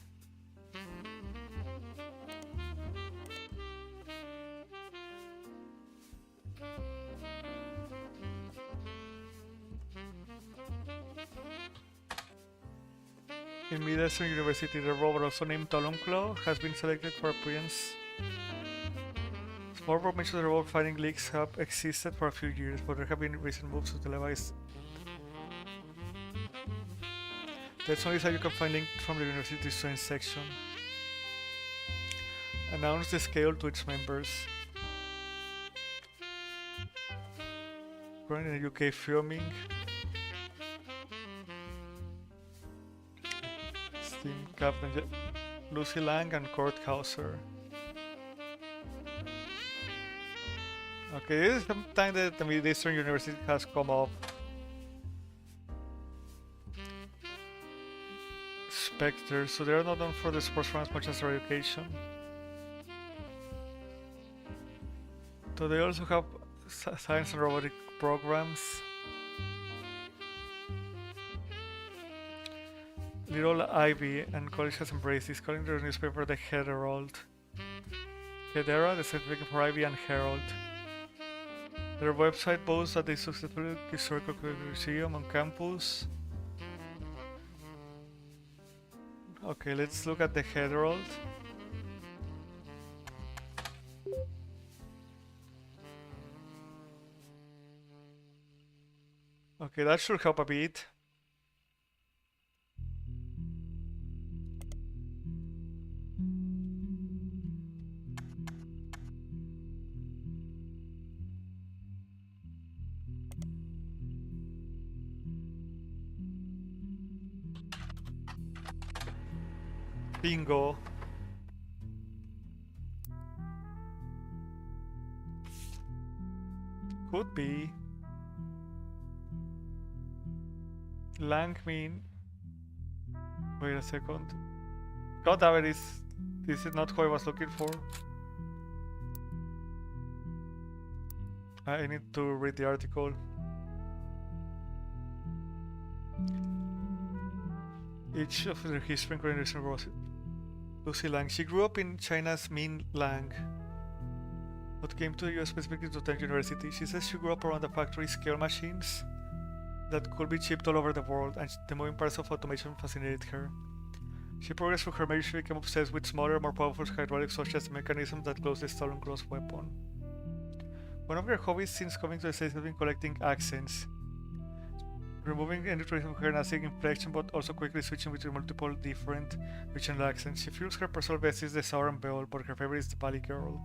In Midwestern University, the robot, also named Talonclaw, has been selected for appearance. Small mentions of the robot fighting leagues have existed for a few years, but there have been recent moves to televise. That's only how you can find links from the university's student section. Announce the schedule to its members. Running in the UK filming. Steam Captain Lucy Lang and Kurt Hauser. Okay, this is the time that the Midwestern University has come up. Spectre, so they are not known for the sports run as much as their education. So they also have science and robotic programs. Little Ivy and college has embraced this, calling their newspaper the Herald. Hedera, the certificate for Ivy and Herald. Their website boasts that they successfully historical museum on campus. Okay, let's look at the Herald. Okay, that should help a bit. Bingo. Could be. Langmin. Wait a second. God damn it, this is not who I was looking for. I need to read the article. Each of their history and was Lucy Lang. She grew up in China's Minlang, but came to the US specifically to attend university. She says she grew up around the factory scale machines that could be shipped all over the world, and the moving parts of automation fascinated her. She progressed through her marriage. She became obsessed with smaller, more powerful hydraulics, such as the mechanism that closed the stolen cross weapon. One of her hobbies since coming to the States has been collecting accents, removing any trace of her nazi inflection, but also quickly switching between multiple different regional accents. She feels her personal best is the Southern Belle, but her favorite is the Valley Girl.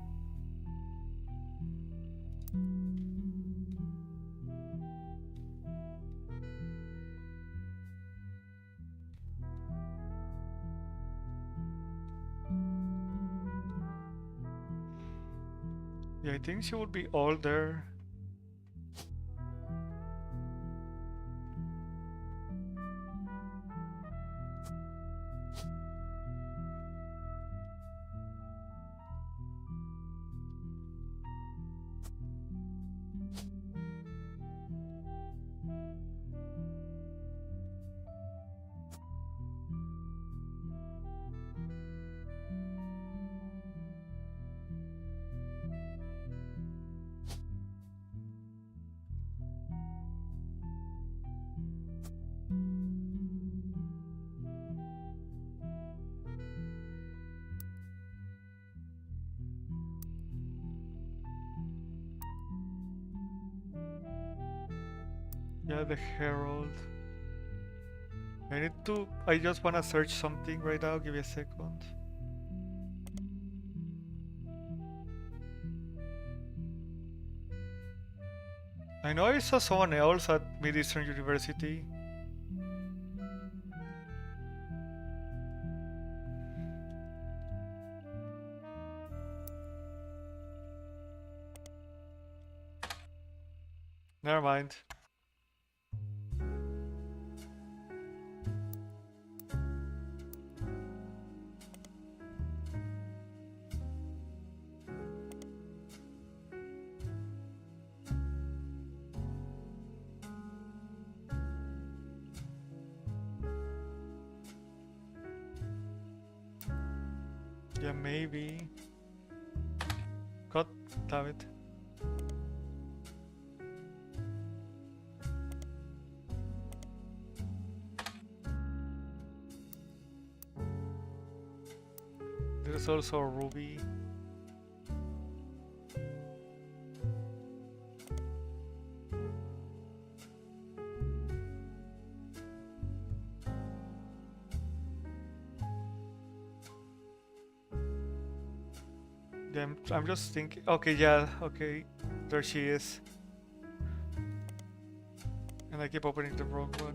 Yeah, I think she would be older. the Herald. I just wanna search something right now, give me a second. I know I saw someone else at Mid-Eastern University. Never mind. Yeah, maybe. God damn it. There's also a ruby. Yeah, I'm just thinking. Okay, yeah, okay. There she is. And I keep opening the wrong one.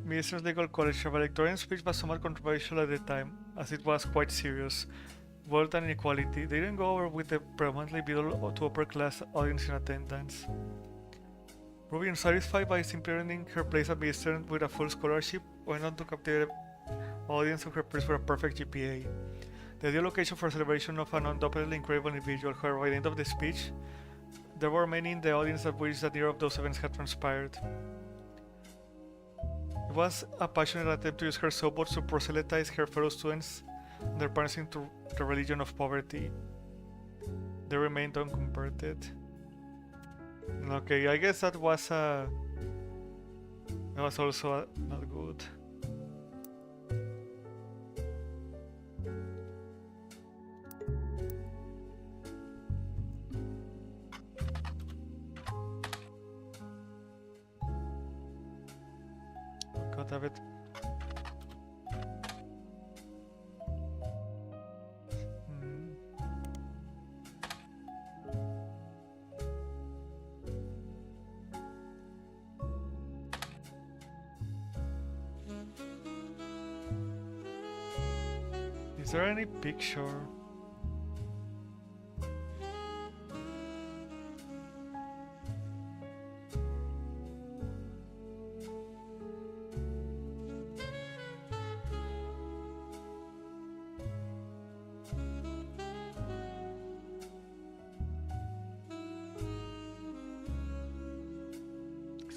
Minister's Legal College, a valedictorian speech was somewhat controversial at the time, as it was quite serious. Wealth and inequality. They didn't go over with the predominantly middle to upper class audience in attendance. Ruby, unsatisfied by simply earning her place at Eastern with a full scholarship, went on to captivate the audience of her peers for a perfect GPA. The ideal occasion for celebration of an undoubtedly incredible individual. However, by the end of the speech, there were many in the audience that wished that neither of those events had transpired. It was a passionate attempt to use her soapbox to proselytize her fellow students and their parents into the religion of poverty. They remained unconverted. Okay, I guess that was also not good. Have it. Is there any picture?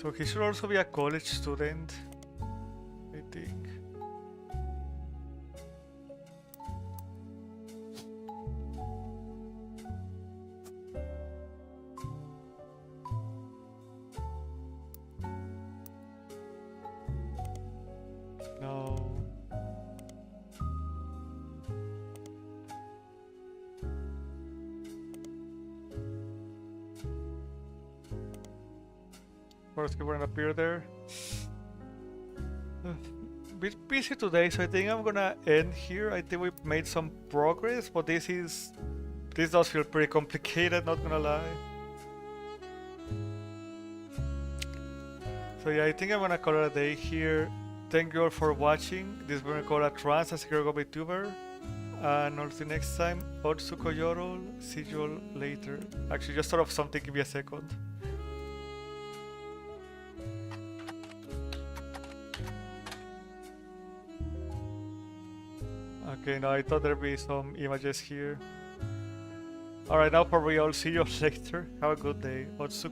So he should also be a college student, I think. No. Of course, he won't appear there. Bit busy today, so I think I'm gonna end here. I think we've made some progress, but this does feel pretty complicated, not gonna lie. So yeah, I think I'm gonna call it a day here. Thank you all for watching. This is Huehucoyotl Latrans as a VTuber. And until next time, I'm Huehucoyotl. See you all later. Actually, just thought of something, give me a second. Okay, now I thought there'd be some images here. Alright, now for real, see you later. Have a good day.